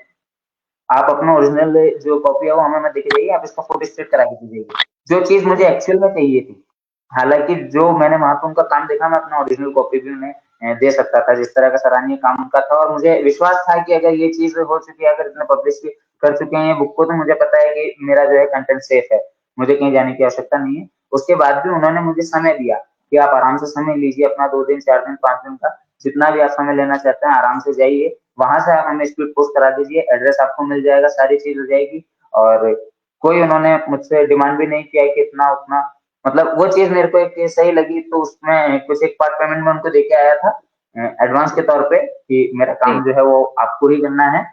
आप अपना ओरिजिनल जो कॉपी है वो हमें मत दिखाइए, आप इसका फोटो स्टेट करा के दीजिए, जो चीज मुझे एक्चुअल में चाहिए थी। हालांकि जो मैंने वहां पे उनका काम देखा, मैं अपना ओरिजिनल कॉपी भी उन्हें दे सकता था, जिस तरह का सराहनीय काम उनका था। और मुझे विश्वास था कि अगर ये चीज हो चुकी है, अगर इतने पब्लिश कर चुके हैं ये बुक को, तो मुझे पता है कि मेरा जो है कंटेंट सेफ है, मुझे कहीं जाने की आवश्यकता नहीं है। उसके बाद भी उन्होंने मुझे समय दिया कि आप आराम से समय लीजिए अपना, 2 दिन 4 दिन 5 दिन का, जितना भी आप समय लेना चाहते हैं आराम से जाइए, वहां से आप हमें स्पीड पोस्ट करा दीजिए, एड्रेस आपको मिल जाएगा, सारी चीज हो जाएगी। और कोई उन्होंने मुझसे डिमांड भी नहीं किया कि इतना उतना, मतलब वो चीज मेरे को एक सही लगी। तो उसमें कुछ एक पार्ट पेमेंट में उनको देके आया था एडवांस के तौर पे, कि मेरा काम जो है वो आपको ही करना है,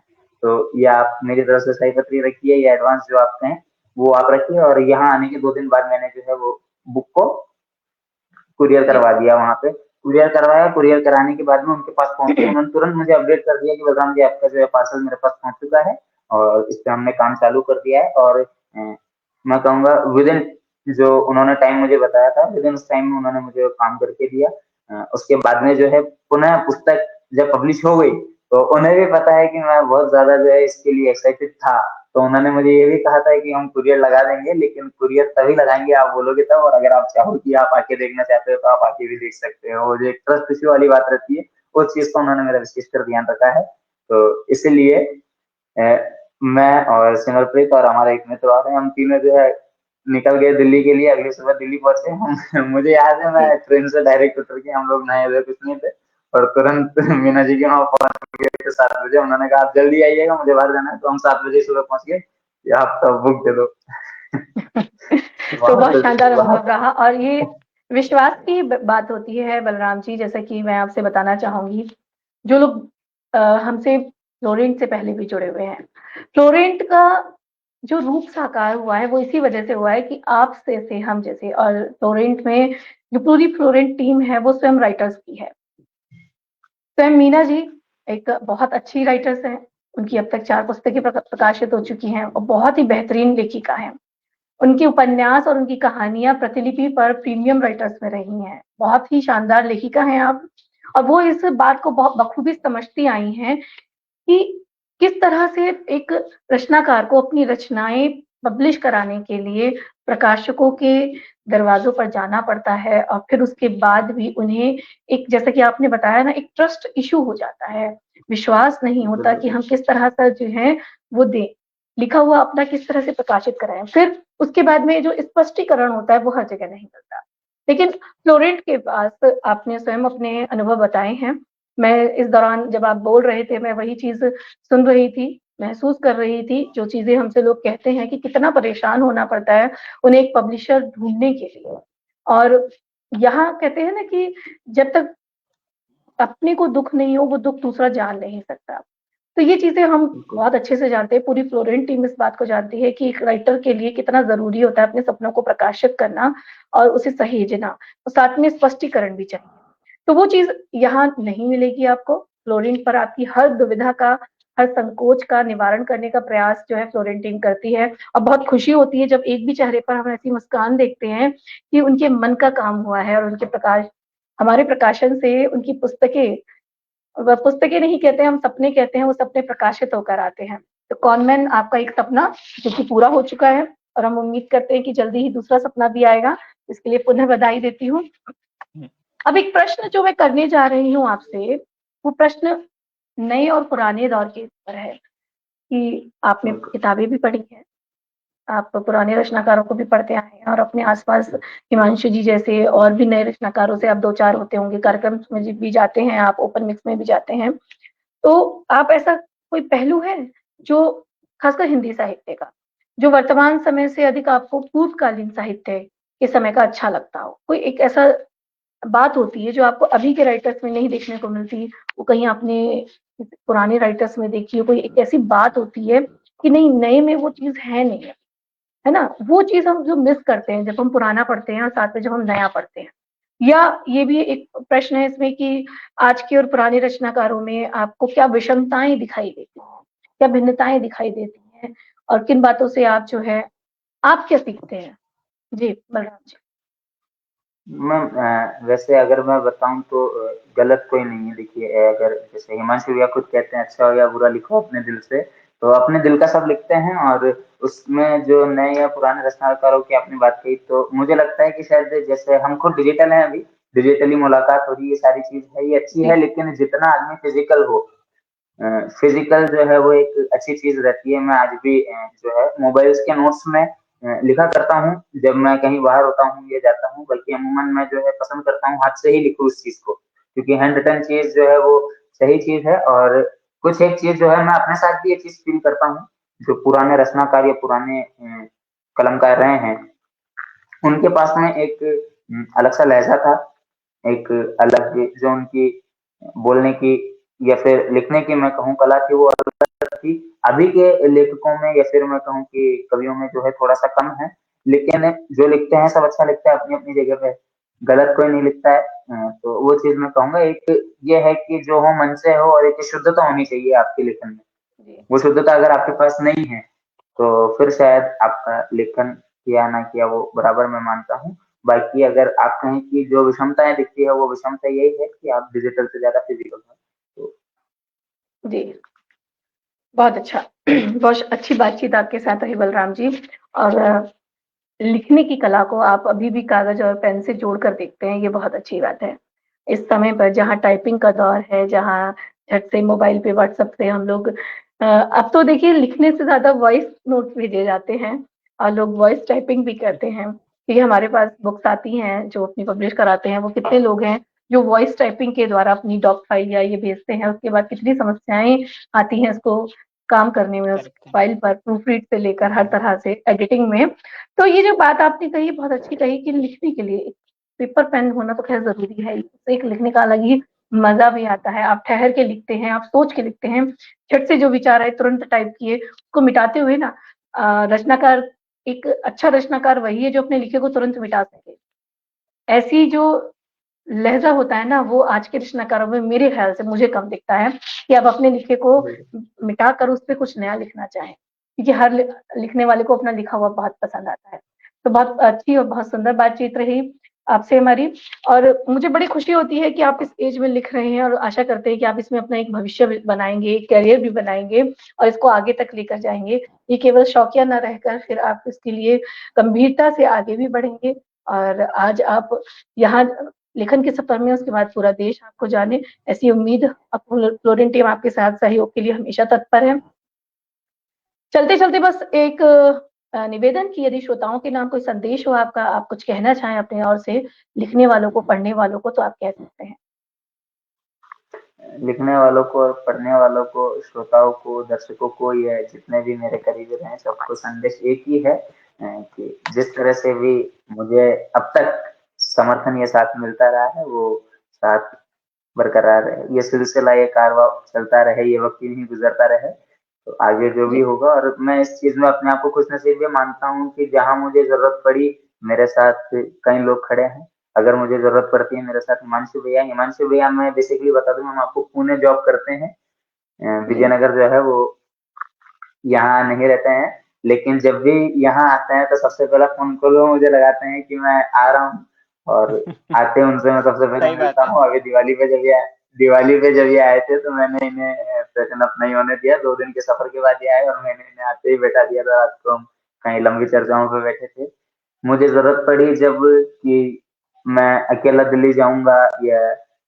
तो ये आप मेरी तरफ से सही पत्री रखिए, ये एडवांस जो आपके हैं वो आप रखिए। और यहाँ आने के 2 दिन बाद मैंने जो है वो बुक को कुरियर करवा दिया वहां पे। कुरियर करवाया, कुरियर कराने के बाद में उनके पास पहुंचे, उन्होंने तुरंत मुझे अपडेट कर दिया कि बलराम जी आपका जो है पार्सल मेरे पास पहुंच चुका है और इस पे हमने काम चालू कर दिया है। और मैं कहूंगा विद इन जो उन्होंने टाइम मुझे बताया था, विद इन उस टाइम में उन्होंने मुझे काम करके दिया। उसके बाद में जो है पुनः पुस्तक जब पब्लिश हो गई, तो उन्हें भी पता है कि मैं बहुत ज्यादा जो है इसके लिए एक्साइटेड था। तो उन्होंने मुझे ये भी कहा था कि हम कुरियर लगा देंगे, लेकिन कुरियर तभी लगाएंगे आप बोलोगे तब, और अगर आप चाहो कि आप आके देखना चाहते हो तो आप आके भी देख सकते हो। जो एक ट्रस्ट इश्यू वाली बात रहती है, उस चीज को उन्होंने मेरा विशेष कर ध्यान रखा है। तो इसलिए मैं और सिमरप्रीत और हमारा एक मित्र और हैं, हम तीनों जो है निकल गए दिल्ली के लिए। अगली सुबह दिल्ली पहुंचे हम मुझे याद है मैं ट्रेन से डायरेक्ट उतर के, हम लोग नए हुए कुछ नहीं थे, और तुरंत मीना जी के वहां पहुंच गए 7 बजे। उन्होंने कहा आप जल्दी आइएगा, मुझे बाहर जाना है। तो हम 7 बजे सुबह पहुंच गए, या आप तब बुक दे दो। तो बहुत शानदार अनुभव रहा। और ये विश्वास की बात होती है बलराम जी, जैसे कि मैं आपसे बताना चाहूंगी, जो लोग हमसे फ्लोरेंट से पहले भी जुड़े हुए हैं, फ्लोरेंट का जो रूप साकार हुआ है वो इसी वजह से हुआ है कि आप से हम जैसे, और फ्लोरेंट में जो पूरी फ्लोरेंट टीम है वो स्वयं राइटर्स की है। स्वयं मीना जी एक बहुत अच्छी राइटर्स हैं, उनकी अब तक 4 पुस्तकें प्रकाशित हो चुकी हैं और बहुत ही बेहतरीन लेखिका हैं। उनके उपन्यास और उनकी कहानियां प्रतिलिपि पर प्रीमियम राइटर्स में रही हैं। बहुत ही शानदार लेखिका हैं आप, और वो इस बात को बहुत बखूबी समझती आई हैं कि किस तरह से एक रचनाकार को अपनी रचनाएं पब्लिश कराने के लिए प्रकाशकों के दरवाजों पर जाना पड़ता है, और फिर उसके बाद भी उन्हें एक, जैसा कि आपने बताया ना, एक ट्रस्ट इशू हो जाता है, विश्वास नहीं होता कि हम किस तरह से जो है वो दें, लिखा हुआ अपना किस तरह से प्रकाशित कराएं। फिर उसके बाद में जो स्पष्टीकरण होता है वो हर जगह नहीं मिलता। लेकिन फ्लोरेंट के पास आपने स्वयं अपने अनुभव बताए हैं। मैं इस दौरान जब आप बोल रहे थे, मैं वही चीज सुन रही थी, महसूस कर रही थी, जो चीजें हमसे लोग कहते हैं कि कितना परेशान होना पड़ता है उन्हें एक पब्लिशर ढूंढने के लिए। और यहाँ कहते हैं ना कि जब तक अपने को दुख नहीं हो, वो दुख दूसरा जान नहीं सकता। तो ये चीजें हम बहुत अच्छे से जानते हैं, पूरी फ्लोरेंट टीम इस बात को जानती है कि एक राइटर के लिए कितना जरूरी होता है अपने सपनों को प्रकाशित करना और उसे सहेजना, और साथ में स्पष्टीकरण भी चाहिए। तो वो चीज यहाँ नहीं मिलेगी आपको। फ्लोरेंट पर आपकी हर दुविधा का, हर संकोच का निवारण करने का प्रयास जो है फ्लोरेंट टीम करती है। और बहुत खुशी होती है जब एक भी चेहरे पर हम ऐसी मुस्कान देखते हैं कि उनके मन का काम हुआ है, और उनके हमारे प्रकाशन से उनकी पुस्तकें, वह पुस्तकें नहीं कहते, हम सपने कहते हैं, वो सपने प्रकाशित होकर आते हैं। तो कॉनमैन आपका एक सपना जो कि पूरा हो चुका है, और हम उम्मीद करते हैं कि जल्दी ही दूसरा सपना भी आएगा। इसके लिए पुनः बधाई देती हूँ। अब एक प्रश्न जो मैं करने जा रही हूँ आपसे, वो प्रश्न नए और पुराने दौर के ऊपर है कि आपने किताबें भी पढ़ी हैं, आप पुराने रचनाकारों को भी पढ़ते आए हैं, और अपने आसपास हिमांशु जी जैसे और भी नए रचनाकारों से आप 2-4 होते होंगे, कार्यक्रम में भी जाते हैं आप, ओपन मिक्स में भी जाते हैं। तो आप, ऐसा कोई पहलू है जो खासकर हिंदी साहित्य का, जो वर्तमान समय से अधिक आपको पूर्वकालीन साहित्य के समय का अच्छा लगता हो? कोई एक ऐसा बात होती है जो आपको अभी के राइटर्स में नहीं देखने को मिलती, वो कहीं आपने पुराने राइटर्स में देखी हो, कोई एक ऐसी बात होती है कि नहीं नए में वो चीज़ है नहीं है ना? वो चीज़ हम जो मिस करते हैं जब हम पुराना पढ़ते हैं और साथ में जब हम नया पढ़ते हैं। या ये भी एक प्रश्न है इसमें कि आज के और पुराने रचनाकारों में आपको क्या विषमताएँ दिखाई देती हैं? क्या भिन्नताएँ दिखाई देती हैं? और किन बातों से आप जो है आप क्या सीखते हैं? जी, बलराम जी। मैम वैसे अगर मैं बताऊं तो गलत कोई नहीं है। देखिए अगर जैसे हिमांशु भैया खुद कहते हैं अच्छा हो या बुरा लिखो अपने दिल से, तो अपने दिल का सब लिखते हैं। और उसमें जो नए या पुराने रचनाकारों की आपने बात कही, तो मुझे लगता है कि शायद जैसे हम खुद डिजिटल हैं, अभी डिजिटली मुलाकात हो रही है, ये सारी चीज है, ये अच्छी है। जी, लेकिन जितना आदमी फिजिकल हो, फिजिकल जो है वो एक अच्छी चीज रहती है। मैं आज भी जो है मोबाइल्स के नोट्स में लिखा करता हूँ जब मैं कहीं बाहर होता हूँ या जाता हूँ, बल्कि अमूमन मैं जो है पसंद करता हूँ हाथ से ही लिखूँ उस चीज को, क्योंकि हैंड रिटन चीज जो है वो सही चीज है। और कुछ एक चीज जो है मैं अपने साथ भी ये चीज फील करता हूँ, जो पुराने रचनाकार या पुराने कलमकार रहे हैं, उनके पास में एक अलग सा लहजा था, एक अलग जो उनकी बोलने की या फिर लिखने की मैं कहूँ कला थी, वो अलग थी। अभी के लेखकों में या फिर मैं कहूँ कि कवियों में जो है थोड़ा सा कम है। लेकिन जो लिखते हैं सब अच्छा लिखता है अपनी अपनी जगह पे, गलत कोई नहीं लिखता है। तो वो चीज मैं कहूंगा, एक ये है कि जो हो मन से हो, और एक शुद्धता होनी चाहिए आपके लेखन में। जी। वो शुद्धता अगर आपके पास नहीं है तो फिर शायद आपका लेखन किया ना किया वो बराबर मैं मानता हूँ। बाकी अगर आप कहें कि जो विषमताएं दिखती है, वो विषमता यही है कि आप डिजिटल से ज्यादा फिजिकल हो। तो जी, बहुत अच्छा। बहुत अच्छी बातचीत आपके साथ रही बलराम जी। और लिखने की कला को आप अभी भी कागज़ और पेन से जोड़कर देखते हैं, ये बहुत अच्छी बात है। इस समय पर जहाँ टाइपिंग का दौर है, जहाँ झट से मोबाइल पे व्हाट्सएप से हम लोग अब तो देखिए लिखने से ज़्यादा वॉइस नोट्स भेजे जाते हैं और लोग वॉइस टाइपिंग भी करते हैं। क्योंकि हमारे पास बुक्स आती हैं जो अपनी पब्लिश कराते हैं, वो कितने लोग हैं जो वॉइस टाइपिंग के द्वारा अपनी डॉक फाइल या ये भेजते हैं, उसके बाद कितनी समस्याएँ आती हैं उसको काम करने में, उस करेक्ट है। फाइल पर प्रूफ रीड से लेकर हर तरह से एडिटिंग में। तो ये जो बात आपने कही बहुत अच्छी कही कि लिखने के लिए पेपर पेन होना तो खैर ज़रूरी है। इससे एक लिखने का अलग ही मज़ा भी आता है। आप ठहर के लिखते हैं, आप सोच के लिखते हैं, झट से जो विचार आए तुरंत टाइप किए, उसको मिटाते हुए ना रचनाकार एक अच्छा रचनाकार वही है जो अपने लिखे को तुरंत मिटा सके। ऐसी जो लहज़ा होता है ना वो आज के रचनाकारों में मेरे ख़्याल से मुझे कम दिखता है कि आप अपने लिखे को मिटा कर उस पे कुछ नया लिखना चाहें। क्योंकि हर लिखने वाले को अपना लिखा हुआ बहुत पसंद आता है। तो बहुत अच्छी और बहुत सुंदर बातचीत रही आपसे हमारी। और मुझे बड़ी खुशी होती है कि आप इस एज में लिख रहे हैं और आशा करते हैं कि आप इसमें अपना एक भविष्य भी बनाएँगे, एक करियर भी बनाएँगे और इसको आगे तक लेकर जाएँगे। ये केवल शौकिया ना रहकर फिर आप इसके लिए गंभीरता से आगे भी बढ़ेंगे। और आज आप यहाँ लेखन के सफर में उसके बाद पूरा देश आपको जाने, ऐसी उम्मीद। अब फ्लोरेंट टीम आपके साथ सहयोग के लिए हमेशा तत्पर है। चलते-चलते बस एक निवेदन कि यदि श्रोताओं के नाम कोई संदेश हो आपका, आप कुछ कहना चाहें अपनी ओर से लिखने वालों को, पढ़ने वालों को, तो आप कह सकते हैं। लिखने वालों को और पढ़ने वालों को, श्रोताओं को, दर्शकों को, या जितने भी मेरे करीब रहे, सबको संदेश एक ही है कि जिस तरह से भी मुझे अब तक समर्थन या साथ मिलता रहा है, वो साथ बरकरार रहे, ये सिलसिला, ये कारवां चलता रहे, ये वक्त यूं ही गुजरता रहे। तो आगे जो भी जी, होगा, और मैं इस चीज में अपने आप को खुशनसीब भी मानता हूँ कि जहां मुझे जरूरत पड़ी, मेरे साथ कई लोग खड़े हैं। अगर मुझे जरूरत पड़ती है मेरे साथ हिमांशु भैया मैं बेसिकली बता दूं, हम आपको पुणे जॉब करते हैं, जी, विजयनगर जो है वो यहाँ नहीं रहते हैं। लेकिन जब भी यहाँ आते हैं तो सबसे पहला फोन कॉल वो मुझे लगाते हैं कि मैं आ रहा हूँ, और आते उनसे मैं सबसे पहले सही बात मिलता है। हूँ। अभी दिवाली पे जब ये आए थे तो मैंने इन्हें फ्रेशन अप नहीं होने दिया, 2 दिन के सफर के बाद ये आए, और मैंने इन्हें आते ही बैठा दिया था। रात को हम कहीं लंबी चर्चाओं पे बैठे थे। मुझे जरूरत पड़ी जब कि मैं अकेला दिल्ली जाऊंगा या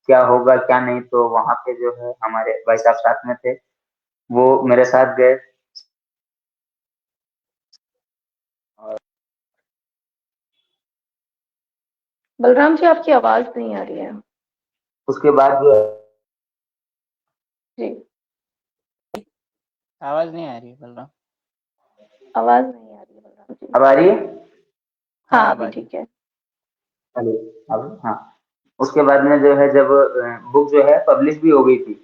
क्या होगा क्या नहीं, तो वहां पे जो है हमारे भाई साहब साथ में थे, वो मेरे साथ गए। और बलराम जी आपकी आवाज़ नहीं आ रही है। उसके बाद जो जी, आवाज़ नहीं आ रही है बलराम। आवाज़ नहीं आ रही है बलराम जी। अब आ रही है। हाँ, हाँ, अब अभी आ रही है। ठीक है। हेलो, अब हाँ, उसके बाद में जो है जब बुक जो है पब्लिश भी हो गई थी,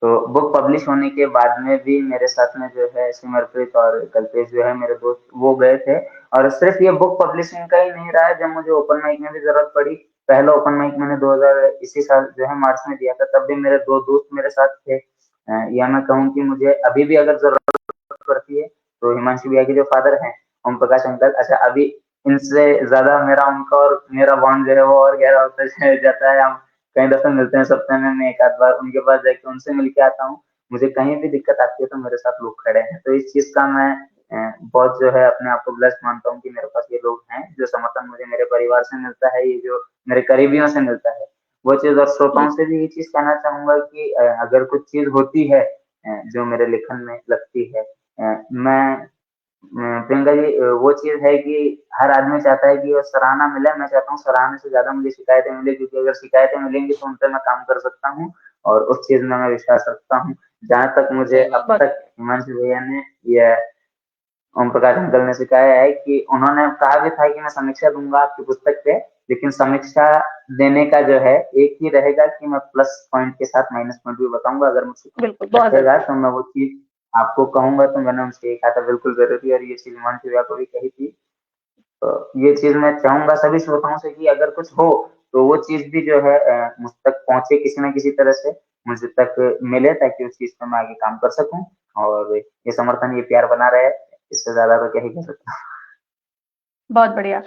तो बुक पब्लिश होने के बाद में भी मेरे साथ में जो है सिमरप्रीत और कल्पेश जो है मेरे दोस्त, वो गए थे। और सिर्फ ये बुक पब्लिशिंग का ही नहीं रहा है, जब मुझे ओपन माइक में भी जरूरत पड़ी, पहला ओपन माइक मैंने 2000 इसी साल जो है मार्च में दिया था, तब भी मेरे 2 दोस्त मेरे साथ थे। या मैं कहूँ कि मुझे अभी भी अगर जरूरत पड़ती है, तो हिमांशु भैया के जो फादर हैं, ओम प्रकाश अंकल, अच्छा अभी इनसे ज्यादा मेरा उनका और मेरा बॉन्ड जो है वो और गहरा होता जाता है। हम कई दफे मिलते हैं सप्ताह में एक आध बार, उनके पास जाके उनसे मिल के आता हूँ। मुझे कहीं भी दिक्कत आती है तो मेरे साथ लोग खड़े हैं, तो इस चीज का मैं बहुत जो है अपने आप को ब्लेस्ड मानता हूँ कि मेरे पास ये लोग हैं, जो समर्थन मुझे मेरे परिवार से मिलता है, ये जो मेरे करीबियों से मिलता है वो चीज। और श्रोताओं से भी ये चीज कहना चाहूंगा कि अगर कुछ चीज होती है जो मेरे लेखन में लगती है, मैं प्रियंका जी, वो चीज है कि हर आदमी चाहता है कि वो सराहना मिले। मैं चाहता हूँ सराहना से ज्यादा मुझे शिकायतें मिले, क्योंकि अगर शिकायतें मिलेंगी तो उन पर मैं काम कर सकता हूँ, और उस चीज में मैं विश्वास रखता हूँ। जहां तक मुझे सही अब बात। तक हिमांशु भैया ने या ओम प्रकाश अंकल ने सिखाया है कि उन्होंने कहा भी था कि मैं समीक्षा दूंगा आपकी पुस्तक पे, लेकिन समीक्षा देने का जो है एक ही रहेगा कि मैं प्लस पॉइंट के साथ माइनस पॉइंट भी बताऊंगा। अगर मुझसे बिल्कुल, बहुत कटेगा जरूरी। तो मैं वो चीज आपको कहूंगा। तो मैंने उनसे ये कहा था बिल्कुल जरूरी, और ये चीज हिमांशु भैया को भी कही थी। तो ये चीज मैं चाहूंगा सभी श्रोताओं से कि अगर कुछ हो तो वो चीज भी जो है मुझ तक पहुंचे किसी न किसी तरह से, मुझे तक मिले, ताकि उस चीज पर मैं आगे काम कर सकूं, और ये समर्थन, ये प्यार बना रहे। इससे ज्यादा तो क्या ही कर सकता हूँ। बहुत बढ़िया।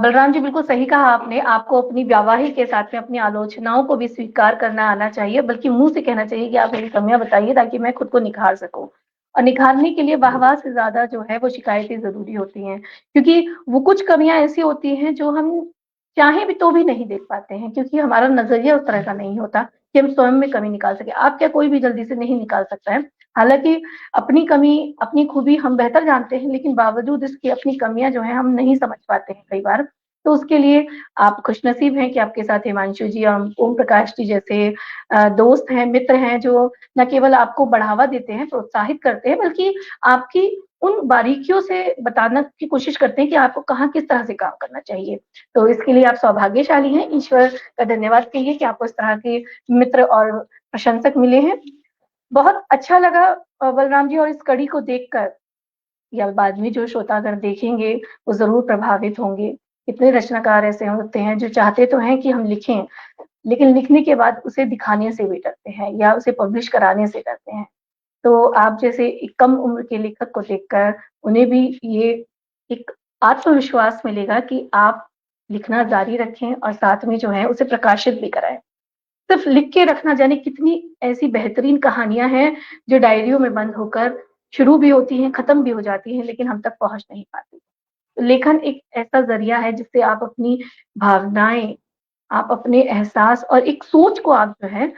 बलराम जी, बिल्कुल सही कहा आपने। आपको अपनी व्यावहारिक के साथ में अपनी आलोचनाओं को भी स्वीकार करना आना चाहिए, बल्कि मुंह से कहना चाहिए कि आप मेरी कमियां बताइए ताकि मैं खुद को निखार सकूं। और निखारने के लिए वाहवाह से ज्यादा जो है वो शिकायतें जरूरी होती हैं, क्योंकि वो कुछ कमियां ऐसी होती हैं जो हम चाहे भी तो भी नहीं देख पाते हैं, क्योंकि हमारा नजरिया उस तरह का नहीं होता कि हम स्वयं में कमी निकाल सके। आप क्या, कोई भी जल्दी से नहीं निकाल सकता है। हालांकि अपनी कमी, अपनी खूबी हम बेहतर जानते हैं, लेकिन बावजूद इसकी अपनी कमियां जो है हम नहीं समझ पाते हैं कई बार। तो उसके लिए आप खुशनसीब हैं कि आपके साथ हिमांशु जी और ओम प्रकाश जी जैसे दोस्त हैं, मित्र हैं, जो न केवल आपको बढ़ावा देते हैं, प्रोत्साहित करते हैं, बल्कि आपकी उन बारीकियों से बताने की कोशिश करते हैं कि आपको कहाँ किस तरह से काम करना चाहिए। तो इसके लिए आप सौभाग्यशाली हैं। ईश्वर का धन्यवाद कहिए कि आपको इस तरह के मित्र और प्रशंसक मिले हैं। बहुत अच्छा लगा बलराम जी, और इस कड़ी को देखकर या बाद में जो श्रोतागण देखेंगे वो जरूर प्रभावित होंगे। कितने रचनाकार ऐसे होते हैं जो चाहते तो हैं कि हम लिखें, लेकिन लिखने के बाद उसे दिखाने से भी डरते हैं या उसे पब्लिश कराने से डरते हैं। तो आप जैसे एक कम उम्र के लेखक को देखकर उन्हें भी ये एक आत्मविश्वास मिलेगा कि आप लिखना जारी रखें और साथ में जो है उसे प्रकाशित भी कराएं। सिर्फ लिख के रखना, जाने कितनी ऐसी बेहतरीन कहानियां हैं जो डायरियों में बंद होकर शुरू भी होती हैं, खत्म भी हो जाती हैं, लेकिन हम तक पहुंच नहीं पाती। तो लेखन एक ऐसा जरिया है जिससे आप अपनी भावनाएं, आप अपने एहसास और एक सोच को आप जो है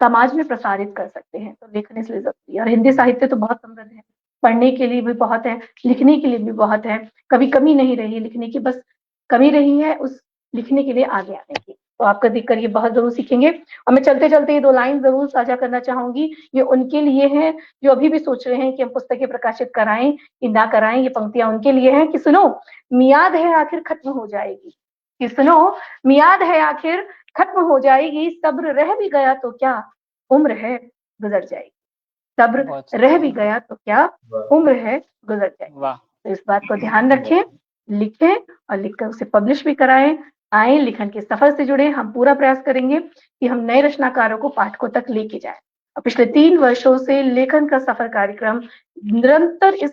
समाज में प्रसारित कर सकते हैं। तो लेखन इसलिए जरूरी है। और हिंदी साहित्य तो बहुत समृद्ध है, पढ़ने के लिए भी बहुत है, लिखने के लिए भी बहुत है। कभी कमी नहीं रही लिखने की, बस कमी रही है उस लिखने के लिए आगे आने की। तो आपका देखकर ये बहुत जरूर सीखेंगे। और मैं चलते चलते ये 2 लाइन जरूर साझा करना चाहूंगी। ये उनके लिए है जो अभी भी सोच रहे हैं कि हम पुस्तकें प्रकाशित कराएं कि ना कराएं। ये पंक्तियां उनके लिए हैं कि सुनो, मियाद है आखिर खत्म हो जाएगी। कि सुनो, मियाद है आखिर खत्म हो जाएगी, सब्र रह भी गया तो क्या, उम्र है गुजर जाएगी। सब्र बहुत रह सुंदर। भी गया तो क्या, उम्र है गुजर जाएगी। वाह। तो इस बात को ध्यान रखें, लिखें और लिखकर उसे पब्लिश भी कराएं। आए लेखन के सफर से जुड़े। हम पूरा प्रयास करेंगे कि हम नए रचनाकारों को पाठकों तक लेके जाएं। और पिछले 3 वर्षों से लेखन का सफर कार्यक्रम निरंतर इस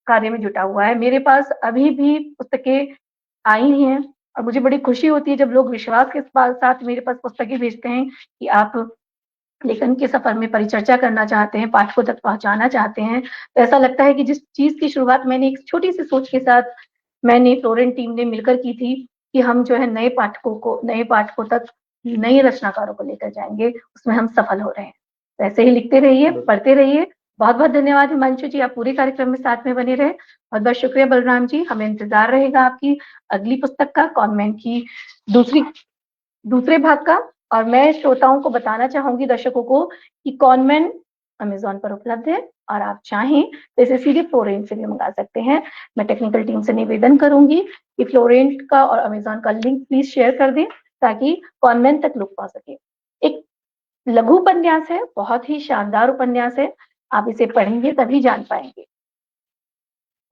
कार्य में जुटा हुआ है। मेरे पास अभी भी पुस्तकें आई हैं और मुझे बड़ी खुशी होती है जब लोग विश्वास के साथ मेरे पास पुस्तकें भेजते हैं कि आप लेखन के सफर में परिचर्चा करना चाहते हैं, पाठकों तक पहुंचाना चाहते हैं। तो ऐसा लगता है कि जिस चीज की शुरुआत मैंने एक छोटी सी सोच के साथ मैंने फ्लोरेंट टीम ने मिलकर की थी कि हम जो है नए पाठकों तक नए रचनाकारों को लेकर जाएंगे, उसमें हम सफल हो रहे हैं। तो ऐसे ही लिखते रहिए, पढ़ते रहिए। बहुत बहुत धन्यवाद हिमांशु जी, आप पूरे कार्यक्रम में साथ में बने रहे। बहुत बहुत शुक्रिया बलराम जी। हमें इंतजार रहेगा आपकी अगली पुस्तक का, कॉन्वेंट की दूसरे भाग का। और मैं श्रोताओं को बताना चाहूंगी, दर्शकों को, कि कॉन्वेंट अमेज़न पर उपलब्ध है और आप चाहें तो इसे सीधे फ्लोरेंट से भी मंगा सकते हैं। मैं टेक्निकल टीम से निवेदन करूँगी कि फ्लोरेंट का और अमेज़न का लिंक प्लीज़ शेयर कर दें ताकि कॉन्वेंट तक लोग पहुँच सकें। एक लघु उपन्यास है, बहुत ही शानदार उपन्यास है, आप इसे पढ़ेंगे तभी जान पाएँगे।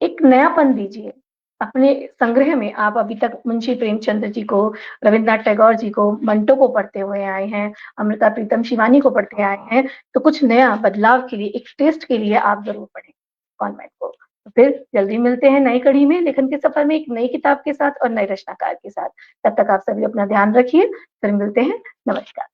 एक नयापन दीजिए, अपने संग्रह में आप अभी तक मुंशी प्रेमचंद जी को, रवींद्रनाथ टैगोर जी को, मंटो को पढ़ते हुए आए हैं, अमृता प्रीतम शिवानी को पढ़ते आए हैं, तो कुछ नया बदलाव के लिए, एक टेस्ट के लिए आप ज़रूर पढ़ें कॉन्वेंट को। तो फिर जल्दी मिलते हैं नई कड़ी में, लेखन के सफर में एक नई किताब के साथ और नए रचनाकार के साथ। तब तक आप सभी अपना ध्यान रखिए, फिर मिलते हैं, नमस्कार।